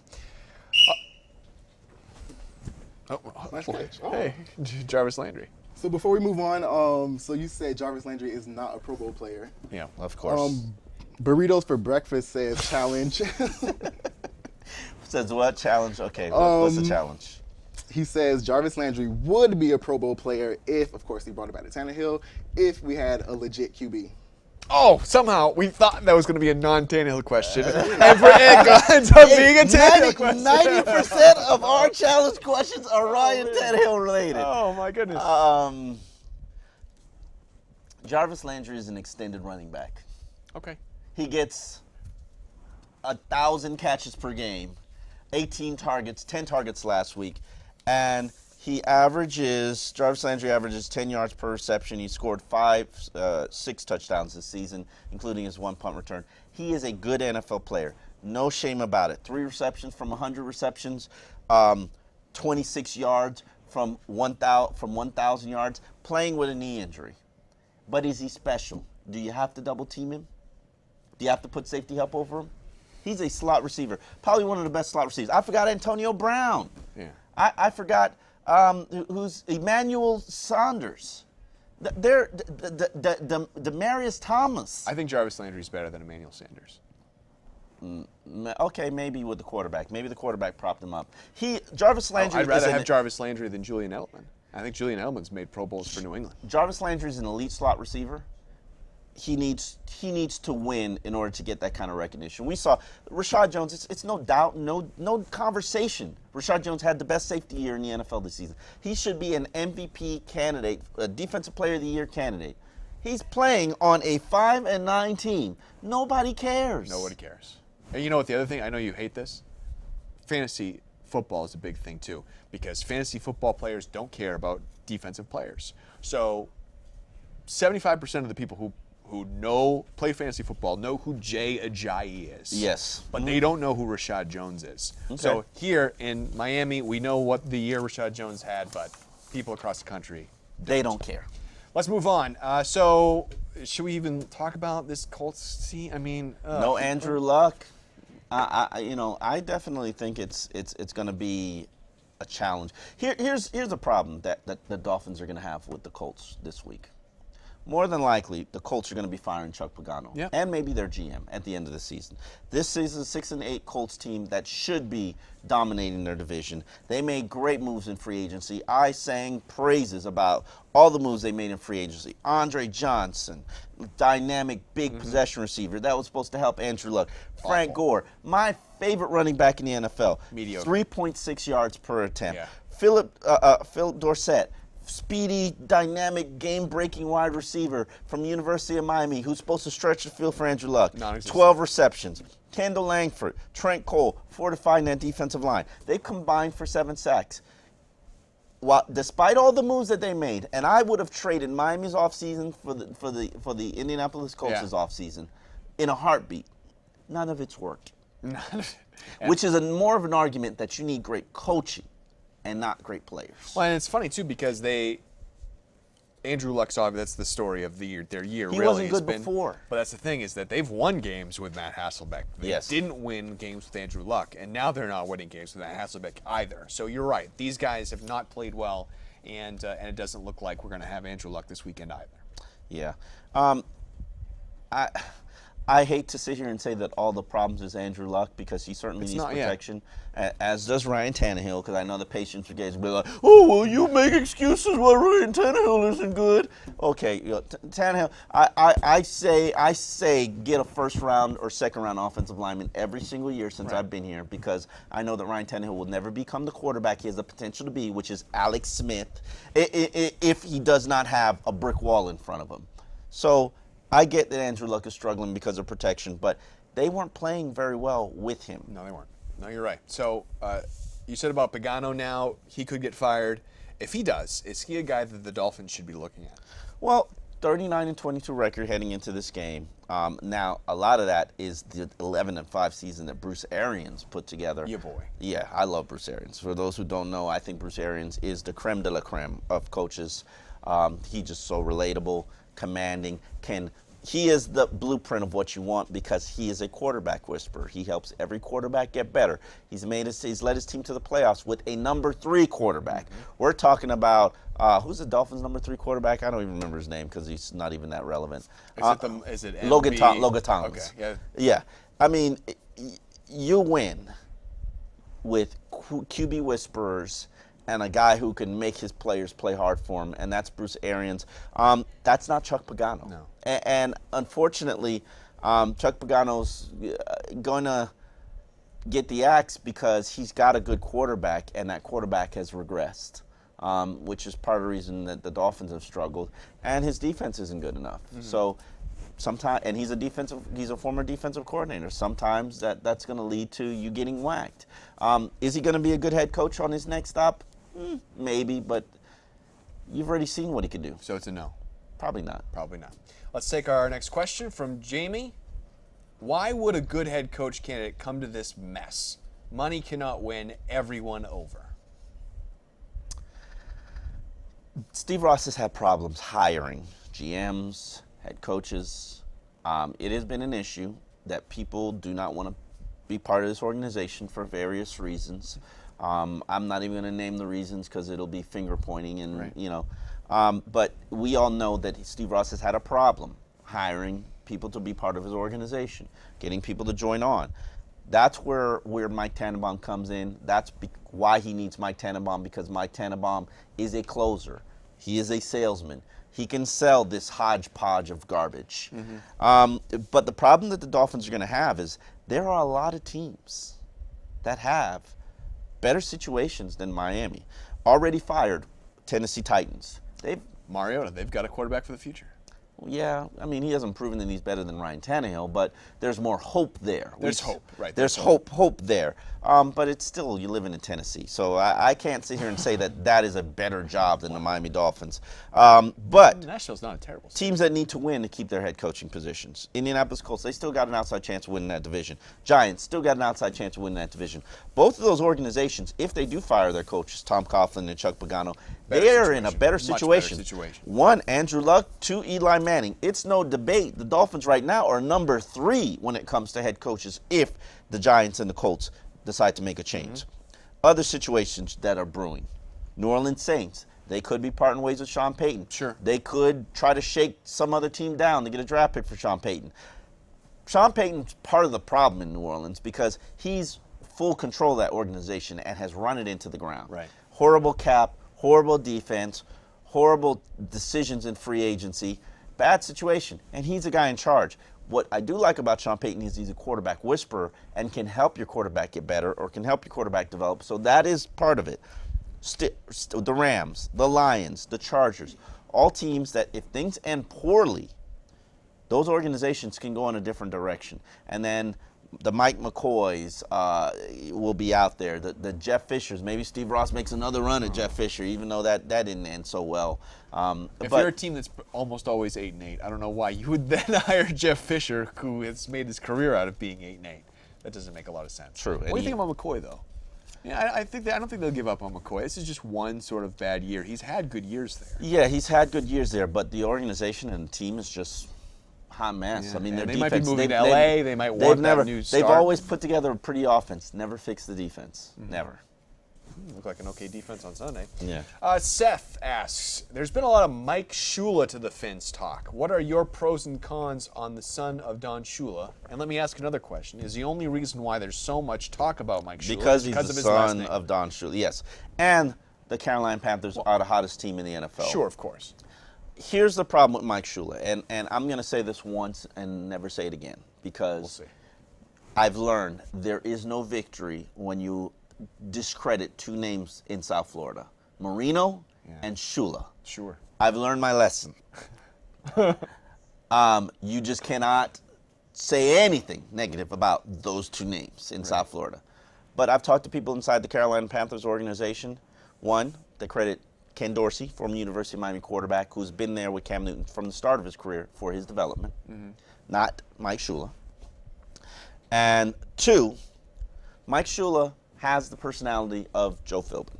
Nice catch. Oh. Hey, Jarvis Landry. So before we move on, so you said Jarvis Landry is not a Pro Bowl player. Yeah. Of course. Burritos for breakfast says challenge. Says what? Challenge? Okay, what's the challenge? He says Jarvis Landry would be a Pro Bowl player if, of course, he brought it back to Tannehill, if we had a legit QB. Oh, somehow we thought that was going to be a non-Tannehill question, and for it ends up being a Tannehill question. 90% of our challenge questions are Ryan Tannehill related. Oh my goodness. Jarvis Landry is an extended running back. Okay. He gets 1,000 catches per game, 18 targets, 10 targets last week, and Jarvis Landry averages 10 yards per reception. He scored 6 touchdowns this season, including his 1 punt return. He is a good NFL player. No shame about it. 3 receptions from 100 receptions, 26 yards from 1,000 yards, playing with a knee injury. But is he special? Do you have to double team him? Do you have to put safety help over him? He's a slot receiver, probably one of the best slot receivers. I forgot Antonio Brown. Yeah. I forgot who's Emmanuel Sanders. Demarius Thomas. I think Jarvis Landry is better than Emmanuel Sanders. Okay, maybe with the quarterback. Maybe the quarterback propped him up. Jarvis Landry. I'd rather have Jarvis Landry than Julian Edelman. I think Julian Edelman's made Pro Bowls for New England. Jarvis Landry is an elite slot receiver. He needs to win in order to get that kind of recognition. We saw Rashad Jones. It's no doubt, no conversation. Rashad Jones had the best safety year in the NFL this season. He should be an MVP candidate, a Defensive Player of the Year candidate. He's playing on a 5-9 team. Nobody cares. Nobody cares. And you know what? The other thing, I know you hate this. Fantasy football is a big thing too, because fantasy football players don't care about defensive players. So 75% of the people who play fantasy football know who Jay Ajayi is. Yes. But they don't know who Rashad Jones is. Okay. So here in Miami, we know what the year Rashad Jones had, but people across the country, They don't care. let's move on. So should we even talk about this Colts team? I mean, No Andrew Luck. I definitely think it's going to be a challenge. Here's a problem that the Dolphins are going to have with the Colts this week. More than likely, the Colts are going to be firing Chuck Pagano, Yep. and maybe their GM at the end of the season. This is a 6-8 Colts team that should be dominating their division. They made great moves in free agency. I sang praises about all the moves they made in free agency. Andre Johnson, dynamic big possession receiver that was supposed to help Andrew Luck. Frank Gore, my favorite running back in the NFL. Mediocre. 3.6 yards per attempt. Yeah. Philip Dorsett, speedy, dynamic, game-breaking wide receiver from the University of Miami who's supposed to stretch the field for Andrew Luck. 12 receptions. Kendall Langford, Trent Cole, fortifying that defensive line. They combined for 7 sacks. Despite all the moves that they made, and I would have traded Miami's offseason for the Indianapolis Colts' offseason in a heartbeat, none of it's worked. Which is more of an argument that you need great coaching and not great players. Well, and it's funny too because they Andrew Luck's obviously that's the story of their year. He really. wasn't It's good before. But that's the thing is that they've won games with Matt Hasselbeck. They Yes. didn't win games with Andrew Luck, and now they're not winning games with Matt Hasselbeck either. So you're right. These guys have not played well, and it doesn't look like we're going to have Andrew Luck this weekend either. Yeah. I hate to sit here and say that all the problems is Andrew Luck because he certainly needs protection, as does Ryan Tannehill, because I know the patience for guys will be like, oh, well, you make excuses why Ryan Tannehill isn't good. Okay, Tannehill, I say get a first round or second round offensive lineman every single year since I've been here, because I know that Ryan Tannehill will never become the quarterback he has the potential to be, which is Alex Smith, if he does not have a brick wall in front of him. So I get that Andrew Luck is struggling because of protection, but they weren't playing very well with him. No, they weren't. No, you're right. So you said about Pagano now, he could get fired. If he does, is he a guy that the Dolphins should be looking at? Well, 39-22 record heading into this game. Now, a lot of that is the 11-5 season that Bruce Arians put together. Yeah, boy. Yeah, I love Bruce Arians. For those who don't know, I think Bruce Arians is the creme de la creme of coaches. He's just so relatable, commanding, he is the blueprint of what you want because he is a quarterback whisperer. He helps every quarterback get better. He's led his team to the playoffs with a number 3 quarterback. We're talking about who's the Dolphins' number 3 quarterback? I don't even remember his name because he's not even that relevant. Is it Logan MB? Thomas? Okay, yeah. Yeah. I mean, you win with QB whisperers and a guy who can make his players play hard for him, and that's Bruce Arians. That's not Chuck Pagano. No. And unfortunately, Chuck Pagano's going to get the axe because he's got a good quarterback, and that quarterback has regressed, which is part of the reason that the Dolphins have struggled. And his defense isn't good enough. So sometimes, and he's a former defensive coordinator. Sometimes that's going to lead to you getting whacked. Is he going to be a good head coach on his next stop? Maybe, but you've already seen what he can do. So it's a no. Probably not. Probably not. Let's take our next question from Jamie. Why would a good head coach candidate come to this mess? Money cannot win everyone over. Steve Ross has had problems hiring GMs, head coaches. It has been an issue that people do not want to be part of this organization for various reasons. I'm not even going to name the reasons because it'll be finger pointing and but we all know that Steve Ross has had a problem hiring people to be part of his organization, getting people to join on. That's where Mike Tannenbaum comes in. That's why he needs Mike Tannenbaum, because Mike Tannenbaum is a closer. He is a salesman. He can sell this hodgepodge of garbage. But the problem that the Dolphins are going to have is there are a lot of teams that have better situations than Miami. Already fired Tennessee Titans. Mariota, they've got a quarterback for the future. Yeah, I mean, he hasn't proven that he's better than Ryan Tannehill, but there's more hope there. There's hope, right. There's hope there. But it's still, you live in Tennessee. So I can't sit here and say that is a better job than the Miami Dolphins. But Nashville's not a terrible team. Teams that need to win to keep their head coaching positions. Indianapolis Colts, they still got an outside chance of winning that division. Giants still got an outside chance of winning that division. Both of those organizations, if they do fire their coaches, Tom Coughlin and Chuck Pagano, they are in a better situation. Much better situation. 1, Andrew Luck. 2, Eli Manning. It's no debate. The Dolphins right now are number 3 when it comes to head coaches if the Giants and the Colts decide to make a change. Other situations that are brewing. New Orleans Saints. They could be parting ways with Sean Payton. Sure. They could try to shake some other team down to get a draft pick for Sean Payton. Sean Payton's part of the problem in New Orleans because he's full control of that organization and has run it into the ground. Right. Horrible cap, horrible defense, horrible decisions in free agency, bad situation, and he's the guy in charge. What I do like about Sean Payton is he's a quarterback whisperer and can help your quarterback get better or can help your quarterback develop, so that is part of it. The Rams, the Lions, the Chargers, all teams that if things end poorly, those organizations can go in a different direction. And then the Mike McCoys will be out there. The Jeff Fishers. Maybe Steve Ross makes another run at Jeff Fisher, even though that didn't end so well. If you're a team that's almost always 8-8, I don't know why you would then hire Jeff Fisher, who has made his career out of being 8-8. That doesn't make a lot of sense. True. What do you think about McCoy, though? Yeah, I don't think they'll give up on McCoy. This is just one sort of bad year. He's had good years there. Yeah, he's had good years there, but the organization and the team is just a hot mess. Yeah. I mean, And their they defense. might be moving to they've- LA. They might want that new They've start. always put together a pretty offense. Never fixed the defense. Never. Look like an okay defense on Sunday. Yeah. Seth asks, there's been a lot of Mike Shula to the Finns talk. What are your pros and cons on the son of Don Shula? And let me ask another question. Is the only reason why there's so much talk about Mike Shula Because he's of the his last son name? of Don Shula. Yes. And the Carolina Panthers are the hottest team in the NFL. Sure, of course. Here's the problem with Mike Shula, and I'm going to say this once and never say it again, because We'll see. I've learned there is no victory when you discredit two names in South Florida, Marino and Shula. Sure. I've learned my lesson. You just cannot say anything negative about those two names in South Florida. But I've talked to people inside the Carolina Panthers organization. One, they credit Ken Dorsey, former University of Miami quarterback, who's been there with Cam Newton from the start of his career for his development, not Mike Shula. And two, Mike Shula has the personality of Joe Philbin.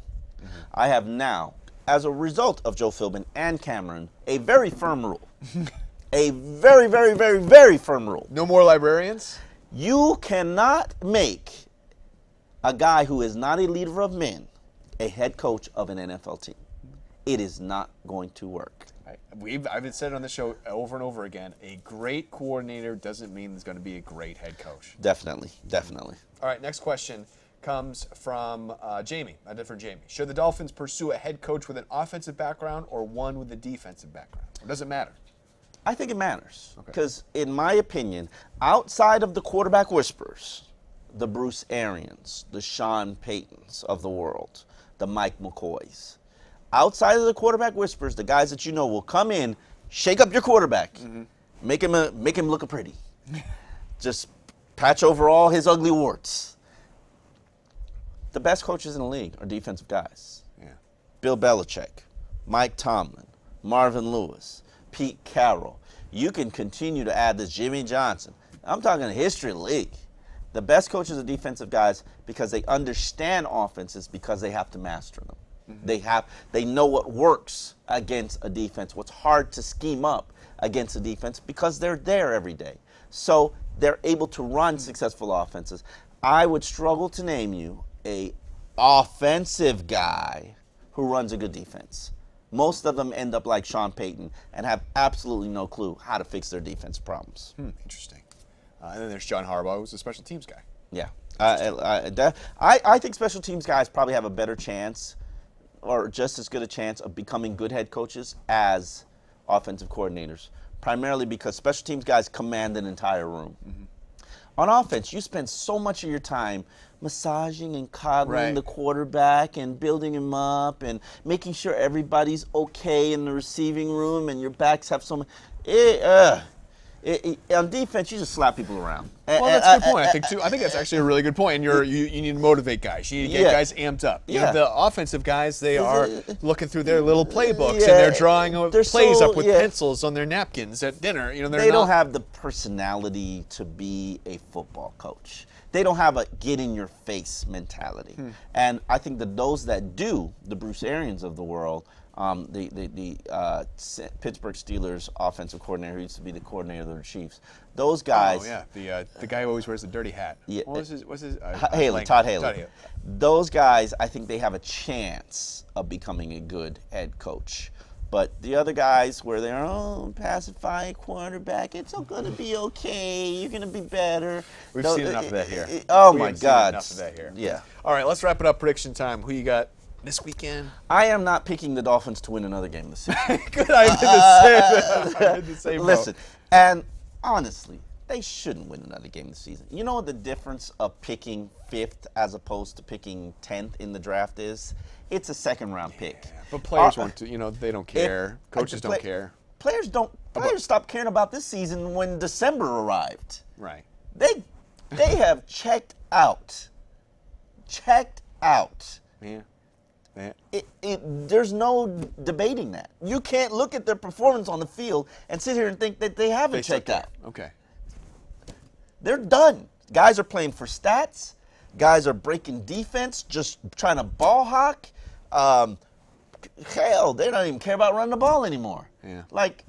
I have now, as a result of Joe Philbin and Cameron, a very firm rule. A very, very, very, very firm rule. No more librarians? You cannot make a guy who is not a leader of men a head coach of an NFL team. It is not going to work. I've said on the show over and over again, a great coordinator doesn't mean there's going to be a great head coach. Definitely, definitely. All right, next question comes from Jamie, a different Jamie. Should the Dolphins pursue a head coach with an offensive background or one with a defensive background? Or does it matter? I think it matters because, in my opinion, outside of the quarterback whisperers, the Bruce Arians, the Sean Paytons of the world, the Mike McCoys, outside of the quarterback whisperers, the guys that you know will come in, shake up your quarterback, make him look pretty, just patch over all his ugly warts. The best coaches in the league are defensive guys. Yeah. Bill Belichick, Mike Tomlin, Marvin Lewis, Pete Carroll. You can continue to add this Jimmy Johnson. I'm talking the history of the league. The best coaches are defensive guys because they understand offenses because they have to master them. They know what works against a defense, what's hard to scheme up against a defense because they're there every day. So they're able to run successful offenses. I would struggle to name you a offensive guy who runs a good defense. Most of them end up like Sean Payton and have absolutely no clue how to fix their defense problems. Interesting. And then there's John Harbaugh, who's a special teams guy. Yeah. I think special teams guys probably have a better chance or just as good a chance of becoming good head coaches as offensive coordinators, primarily because special teams guys command an entire room. On offense, you spend so much of your time massaging and coddling the quarterback and building him up and making sure everybody's okay in the receiving room and your backs have so much. On defense, you just slap people around. Well, that's a good point. I think that's actually a really good point. And you need to motivate guys. You need to get guys amped up. You know, the offensive guys, they are looking through their little playbooks and they're drawing plays up with pencils on their napkins at dinner. You know, they don't have the personality to be a football coach. They don't have a get-in-your-face mentality. And I think that those that do, the Bruce Arians of the world, the Pittsburgh Steelers offensive coordinator who used to be the coordinator of the Chiefs, those guys. Oh, yeah. The guy who always wears the dirty hat. Yeah. What's his Todd Haley. Those guys, I think they have a chance of becoming a good head coach. But the other guys where they're, pacify quarterback, it's all going to be okay, you're going to be better. We've seen enough of that here. Oh, my God. Enough of that here. Yeah. All right, let's wrap it up. Prediction time. Who you got this weekend? I am not picking the Dolphins to win another game this season. Good, I did the same. Listen, and honestly, they shouldn't win another game this season. You know what the difference of picking 5th as opposed to picking 10th in the draft is? It's a second-round pick. But players want to, they don't care. Coaches don't care. Players stopped caring about this season when December arrived. Right. They have checked out. Checked out. Yeah. There's no debating that. You can't look at their performance on the field and sit here and think that they haven't checked out. Okay. They're done. Guys are playing for stats. Guys are breaking defense, just trying to ball hawk. Hell, they don't even care about running the ball anymore. Yeah. Like,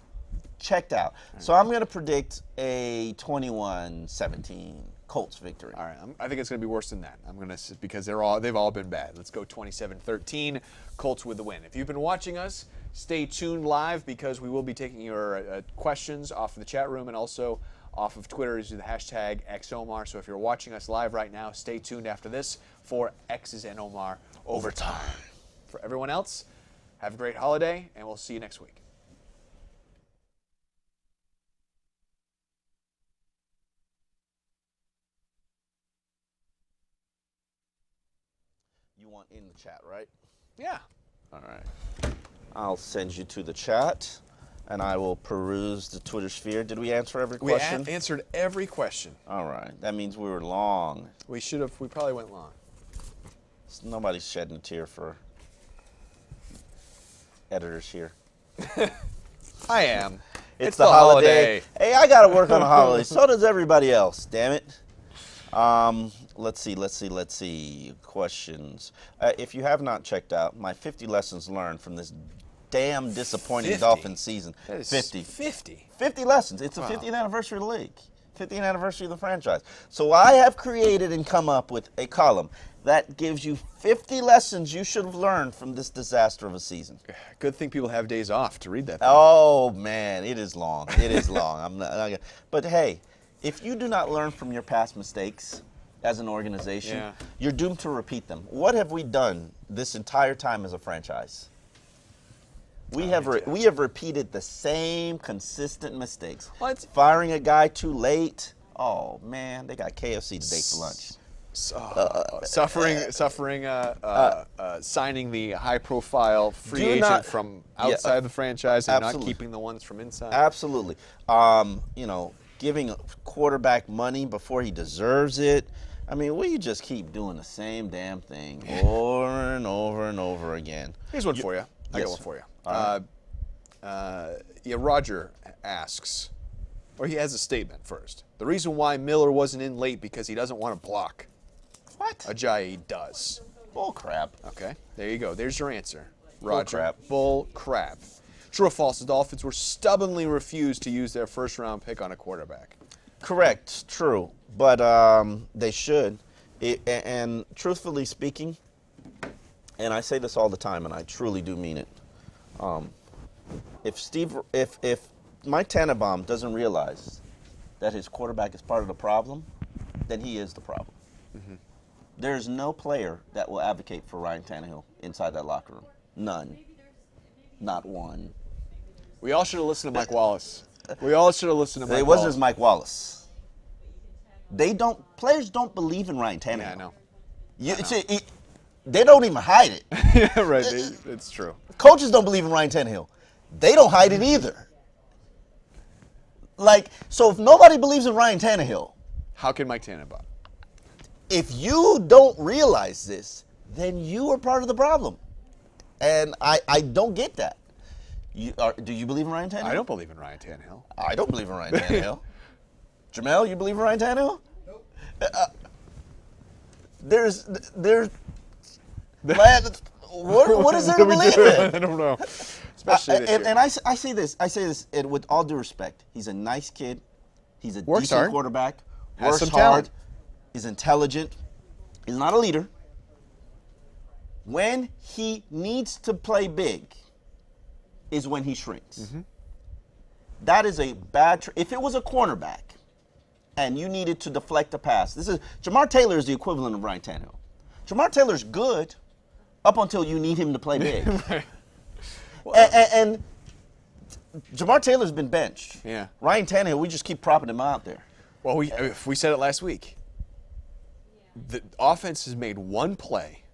checked out. So I'm going to predict a 21-17 Colts victory. All right, I think it's going to be worse than that. I'm going to because they've all been bad. Let's go 27-13, Colts with the win. If you've been watching us, stay tuned live because we will be taking your questions off of the chat room and also off of Twitter using the hashtag XOMAR. So if you're watching us live right now, stay tuned after this for X's and Omar Overtime. For everyone else, have a great holiday, and we'll see you next week. You want in the chat, right? Yeah. All right. I'll send you to the chat, and I will peruse the Twitter sphere. Did we answer every question? We answered every question. All right. That means we were long. We probably went long. Nobody's shedding a tear for editors here. I am. It's the holiday. Hey, I got to work on the holiday. So does everybody else, damn it. Let's see. Questions. If you have not checked out my 50 lessons learned from this damn disappointing 50? Dolphins season. That is 50. 50 lessons. It's the 50th anniversary of the league. 50th anniversary of the franchise. So I have created and come up with a column that gives you 50 lessons you should have learned from this disaster of a season. Good thing people have days off to read that thing. Oh, man, it is long. It is long. I'm not, but hey, if you do not learn from your past mistakes as an organization, you're doomed to repeat them. What have we done this entire time as a franchise? We have repeated the same consistent mistakes. What? Firing a guy too late. Oh, man, they got KFC today for lunch. Signing the high-profile free agent from outside the franchise and not keeping the ones from inside. Absolutely. Giving a quarterback money before he deserves it. I mean, we just keep doing the same damn thing over and over and over again. Here's one for you. I got one for you. Roger asks, or he has a statement first. The reason why Miller wasn't in late because he doesn't want to block. What? Ajayi does. Bull crap. Okay, there you go. There's your answer, Roger. Bull crap. Bull crap. True or false, the Dolphins were stubbornly refused to use their first-round pick on a quarterback. Correct. True. But they should. And truthfully speaking, and I say this all the time, and I truly do mean it. If Mike Tannenbaum doesn't realize that his quarterback is part of the problem, then he is the problem. Mm-hmm. There's no player that will advocate for Ryan Tannehill inside that locker room. None. Not one. We all should have listened to Mike Wallace. It wasn't as Mike Wallace. Players don't believe in Ryan Tannehill. Yeah, I know. They don't even hide it. Yeah, right. It's true. Coaches don't believe in Ryan Tannehill. They don't hide it either. So if nobody believes in Ryan Tannehill, how can Mike Tannenbaum? If you don't realize this, then you are part of the problem. And I don't get that. Do you believe in Ryan Tannehill? I don't believe in Ryan Tannehill. I don't believe in Ryan Tannehill. Jamel, you believe in Ryan Tannehill? Nope. There's what is there to believe in? I don't know. Especially this year. And I say this and with all due respect. He's a nice kid. He's a Works decent hard. quarterback. Has Works some hard. talent. Is intelligent. He's not a leader. When he needs to play big is when he shrinks. Mm-hmm. That is a bad if it was a cornerback and you needed to deflect a pass. Jamar Taylor is the equivalent of Ryan Tannehill. Jamar Taylor's good up until you need him to play big. Right. Well, and Jamar Taylor's been benched. Yeah. Ryan Tannehill, we just keep propping him out there. Well, we said it last week. The offense has made one play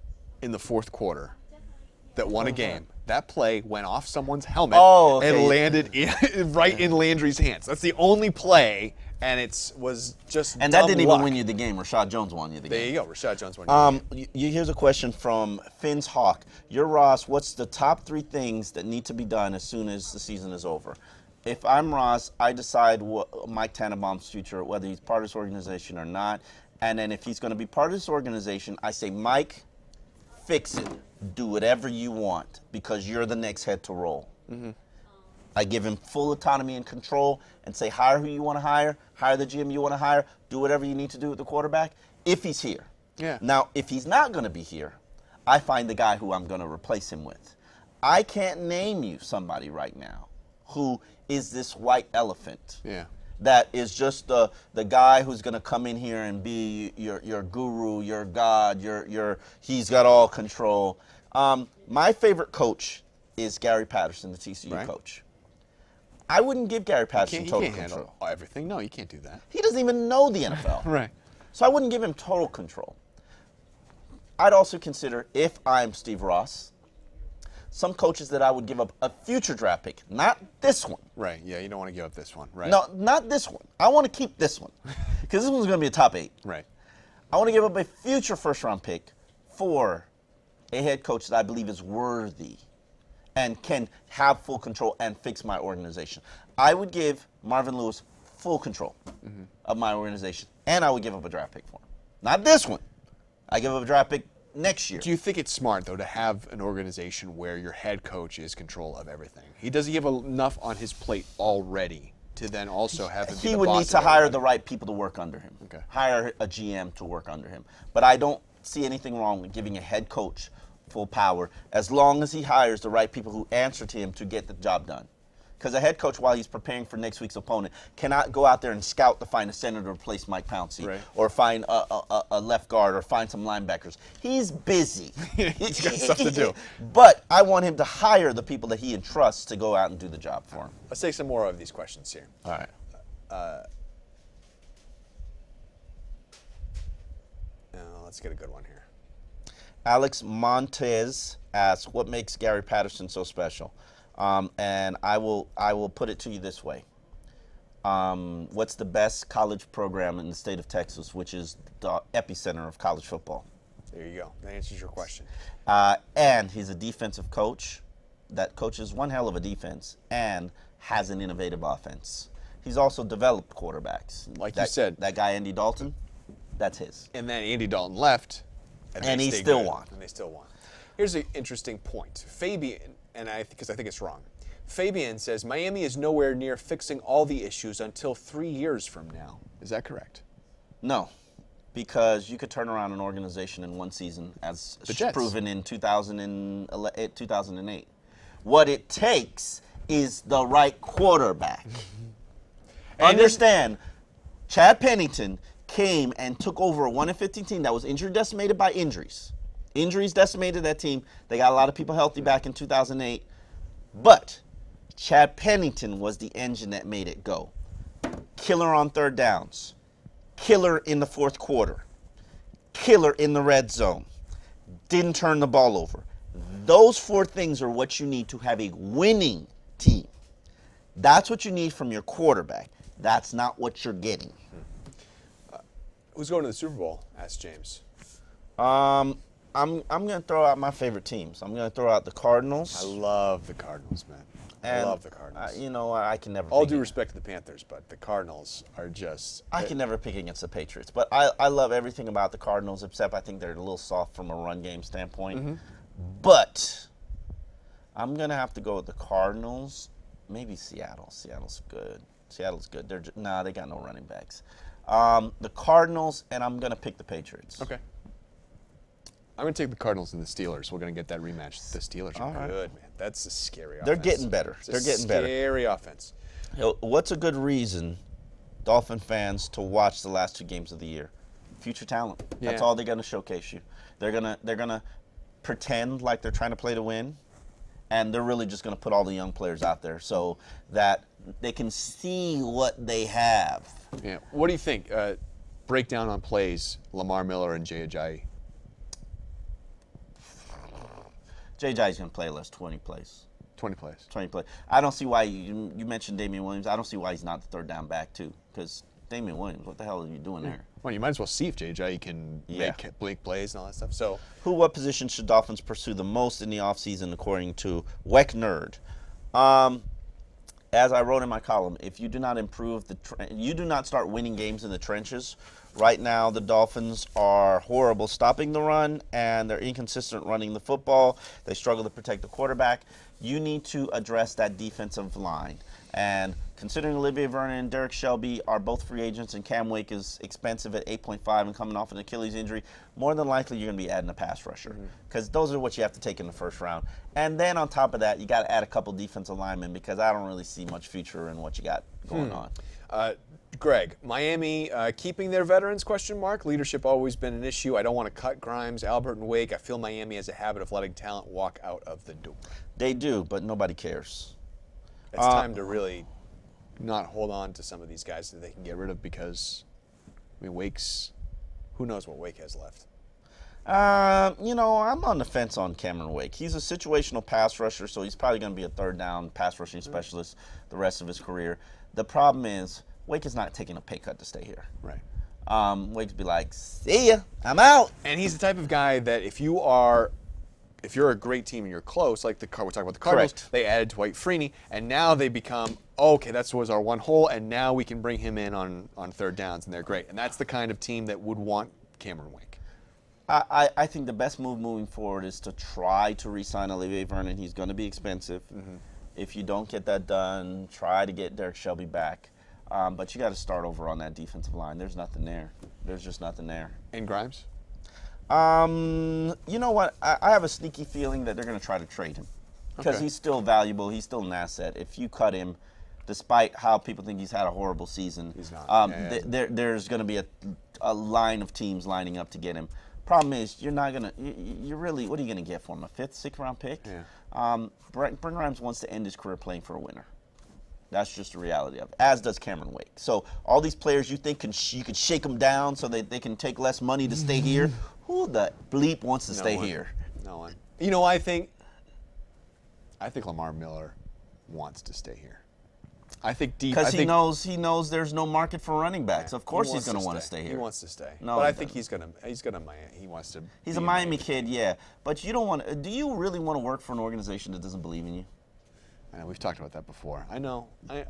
in the fourth quarter that won a game. That play went off someone's helmet and landed right in Landry's hands. That's the only play, and it was just And that didn't luck. even win you the game. Rashad Jones won you the game. There you go. Rashad Jones won you the game. Here's a question from Finn's Hawk. You're Ross. What's the top 3 things that need to be done as soon as the season is over? If I'm Ross, I decide what Mike Tannenbaum's future, whether he's part of this organization or not. And then if he's going to be part of this organization, I say, Mike, fix it. Do whatever you want because you're the next head to roll. I give him full autonomy and control and say, hire who you want to hire the GM you want to hire, do whatever you need to do with the quarterback if he's here. Yeah. Now, if he's not going to be here, I find the guy who I'm going to replace him with. I can't name you somebody right now who is this white elephant. Yeah. That is just the guy who's going to come in here and be your guru, your god, he's got all control. My favorite coach is Gary Patterson, the TCU Right. coach. I wouldn't give Gary Patterson He total can't control. handle everything. No, you can't do that. He doesn't even know the NFL. Right. So I wouldn't give him total control. I'd also consider, if I'm Steve Ross, some coaches that I would give up a future draft pick, not this one. Right. Yeah, you don't want to give up this one. Right. No, not this one. I want to keep this one because this one's going to be a top 8. Right. I want to give up a future first-round pick for a head coach that I believe is worthy and can have full control and fix my organization. I would give Marvin Lewis full control of my organization, and I would give up a draft pick for him. Not this one. I give up a draft pick next year. Do you think it's smart, though, to have an organization where your head coach is control of everything? He doesn't have enough on his plate already to then also have him be He the would boss need to of hire everybody. the right people to work under him. Okay. Hire a GM to work under him. But I don't see anything wrong with giving a head coach full power as long as he hires the right people who answer to him to get the job done. Because a head coach, while he's preparing for next week's opponent, cannot go out there and scout to find a center to replace Mike Pouncey, Right. or find a left guard, or find some linebackers. He's busy. He's got stuff to do. But I want him to hire the people that he entrusts to go out and do the job for him. Let's take some more of these questions here. All right. Let's get a good one here. Alex Montez asks, what makes Gary Patterson so special? And I will put it to you this way. What's the best college program in the state of Texas, which is the epicenter of college football? There you go. That answers your question. And he's a defensive coach that coaches one hell of a defense and has an innovative offense. He's also developed quarterbacks. Like you said. That guy, Andy Dalton, that's his. And then Andy Dalton left. And they he stayed still good, won. And they still won. Here's an interesting point. Fabian, because I think it's wrong. Fabian says Miami is nowhere near fixing all the issues until 3 years from now. Is that correct? No, because you could turn around an organization in one season, as The Jets. proven in 2008. What it takes is the right quarterback. Understand, Chad Pennington came and took over a 1-15 team that was injury decimated by injuries. Injuries decimated that team. They got a lot of people healthy back in 2008. But Chad Pennington was the engine that made it go. Killer on third downs. Killer in the fourth quarter. Killer in the red zone. Didn't turn the ball over. Those 4 things are what you need to have a winning team. That's what you need from your quarterback. That's not what you're getting. Who's going to the Super Bowl? Asked James. I'm going to throw out my favorite teams. I'm going to throw out the Cardinals. I love the Cardinals, man. I love the Cardinals. You know, I can never. All pick due it. respect to the Panthers, but the Cardinals are just. I can never pick against the Patriots, but I love everything about the Cardinals, except I think they're a little soft from a run game standpoint. But I'm going to have to go with the Cardinals. Maybe Seattle. Seattle's good. They got no running backs. The Cardinals, and I'm going to pick the Patriots. Okay. I'm going to take the Cardinals and the Steelers. We're going to get that rematch. The Steelers are All right. good, man. That's a scary offense. They're getting better. They're getting better. Scary offense. You know, what's a good reason, Dolphin fans, to watch the last 2 games of the year? Future talent. That's Yeah. all they're going to showcase you. They're gonna pretend like they're trying to play to win, and they're really just going to put all the young players out there so that they can see what they have. Yeah. What do you think? Breakdown on plays, Lamar Miller and Jay Ajayi. J.J.'s going to play less 20 plays. 20 plays. 20 plays. I don't see why you mentioned Damian Williams. I don't see why he's not the third down back too, because Damian Williams, what the hell are you doing there? Well, you might as well see if Jay Ajayi can make blink plays and all that stuff. So, What position should Dolphins pursue the most in the offseason, according to Weck Nerd? As I wrote in my column, if you do not improve you do not start winning games in the trenches Right now, the Dolphins are horrible stopping the run, and they're inconsistent running the football. They struggle to protect the quarterback. You need to address that defensive line. And considering Olivier Vernon and Derek Shelby are both free agents and Cam Wake is expensive at 8.5 and coming off an Achilles injury, more than likely you're going to be adding a pass rusher because those are what you have to take in the first round. And then on top of that, you got to add a couple defensive linemen because I don't really see much future in what you got going on. Greg, Miami keeping their veterans, question mark. Leadership always been an issue. I don't want to cut Grimes, Albert, and Wake. I feel Miami has a habit of letting talent walk out of the door. They do, but nobody cares. It's time to really not hold on to some of these guys that they can get rid of because, I mean, Wake's, who knows what Wake has left. I'm on the fence on Cameron Wake. He's a situational pass rusher, so he's probably going to be a third down pass rushing specialist the rest of his career. The problem is Wake is not taking a pay cut to stay here. Right. Wake's be like, see ya, I'm out. And he's the type of guy that if you're a great team and you're close, like we're talking about the Cardinals, Correct. they added Dwight Freeney, and now they become, okay, that was our one hole, and now we can bring him in on third downs, and they're great. And that's the kind of team that would want Cameron Wake. I think the best move moving forward is to try to re-sign Olivier Vernon. He's going to be expensive. If you don't get that done, try to get Derek Shelby back. But you got to start over on that defensive line. There's nothing there. There's just nothing there. And Grimes? You know what? I have a sneaky feeling that they're going to try to trade him because Okay. he's still valuable. He's still an asset. If you cut him, despite how people think he's had a horrible season, He's not. there's going to be a line of teams lining up to get him. Problem is, you're not going to. You're really. What are you going to get for him? A 5th, 6th round pick? Yeah. Brent Grimes wants to end his career playing for a winner. That's just the reality of it, as does Cameron Wake. So all these players you think you could shake them down so that they can take less money to stay here. Who the bleep wants to stay here? No one. You know, I think Lamar Miller wants to stay here. I think deep. Because he knows there's no market for running backs. Of course he's going to want to stay here. He wants to stay. No, but I he think doesn't. he's gonna He wants to. He's be a in Miami kid, yeah. But you don't want. Do you really want to work for an organization that doesn't believe in you? I know we've talked about that before. I know.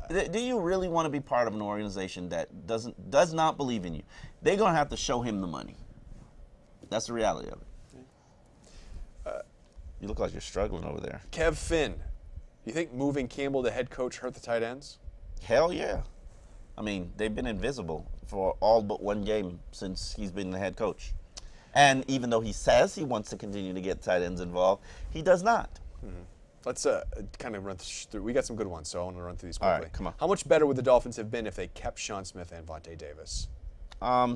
Do you really want to be part of an organization that does not believe in you? They're going to have to show him the money. That's the reality of it. You look like you're struggling over there. Kev Finn, you think moving Campbell to head coach hurt the tight ends? Hell yeah. I mean, they've been invisible for all but one game since he's been the head coach. And even though he says he wants to continue to get tight ends involved, he does not. Let's kind of run through. We got some good ones, so I want to run through these All quickly. right, come on. How much better would the Dolphins have been if they kept Sean Smith and Vontae Davis?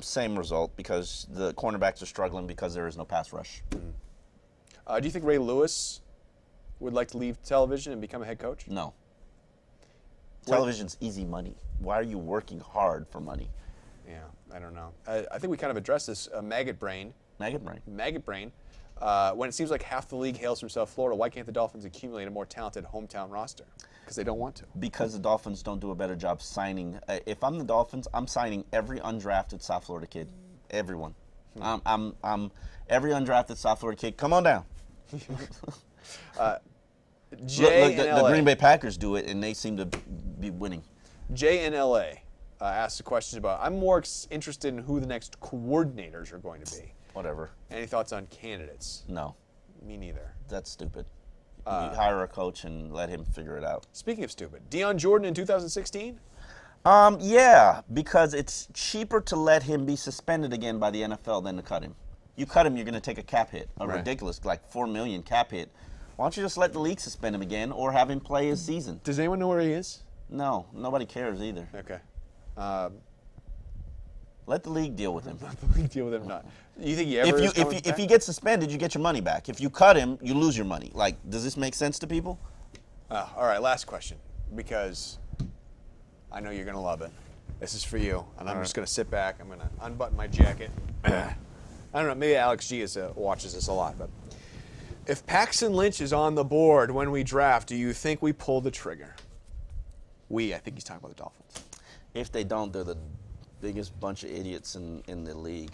Same result because the cornerbacks are struggling because there is no pass rush. Do you think Ray Lewis would like to leave television and become a head coach? No. Television's easy money. Why are you working hard for money? Yeah, I don't know. I think we kind of addressed this. Maggot brain. Maggot brain. When it seems like half the league hails from South Florida, why can't the Dolphins accumulate a more talented hometown roster? Because they don't want to. Because the Dolphins don't do a better job signing. If I'm the Dolphins, I'm signing every undrafted South Florida kid. Everyone. I'm every undrafted South Florida kid. Come on down. Jay Look, in the LA. Green Bay Packers do it, and they seem to be winning. Jay in LA asked a question about, I'm more interested in who the next coordinators are going to be. Whatever. Any thoughts on candidates? No, Me neither. that's stupid. You hire a coach and let him figure it out. Speaking of stupid, Deion Jordan in 2016? Yeah, because it's cheaper to let him be suspended again by the NFL than to cut him. You cut him, you're going to take a cap hit, a Right. ridiculous, like $4 million cap hit. Why don't you just let the league suspend him again or have him play his season? Does anyone know where he is? No, nobody cares either. Okay. Let the league deal with him. The league deal with him not. You think he ever is coming If back? he gets suspended, you get your money back. If you cut him, you lose your money. Like, does this make sense to people? All right, last question, because I know you're going to love it. This is for you, and I'm just going to sit back. I'm going to unbutton my jacket. I don't know, maybe Alex G watches this a lot, but if Paxton Lynch is on the board when we draft, do you think we pull the trigger? I think he's talking about the Dolphins. If they don't, they're the biggest bunch of idiots in the league.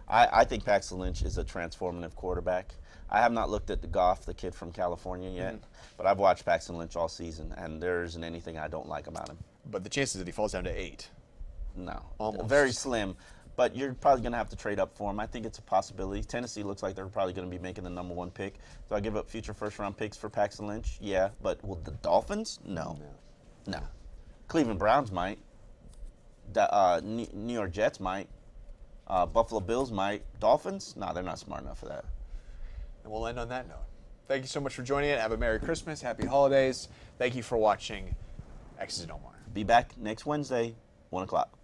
I think Paxton Lynch is a transformative quarterback. I have not looked at the Goff, the kid from California yet, but I've watched Paxton Lynch all season, and there isn't anything I don't like about him. But the chances that he falls down to 8. No, Almost. very slim. But you're probably going to have to trade up for him. I think it's a possibility. Tennessee looks like they're probably going to be making the number 1 pick. Do I give up future first-round picks for Paxton Lynch? Yeah, but will the Dolphins? No. Cleveland Browns might. New York Jets might. Buffalo Bills might. Dolphins? No, they're not smart enough for that. And we'll end on that note. Thank you so much for joining it. Have a Merry Christmas. Happy holidays. Thank you for watching X's and Omar. Be back next Wednesday, 1 o'clock.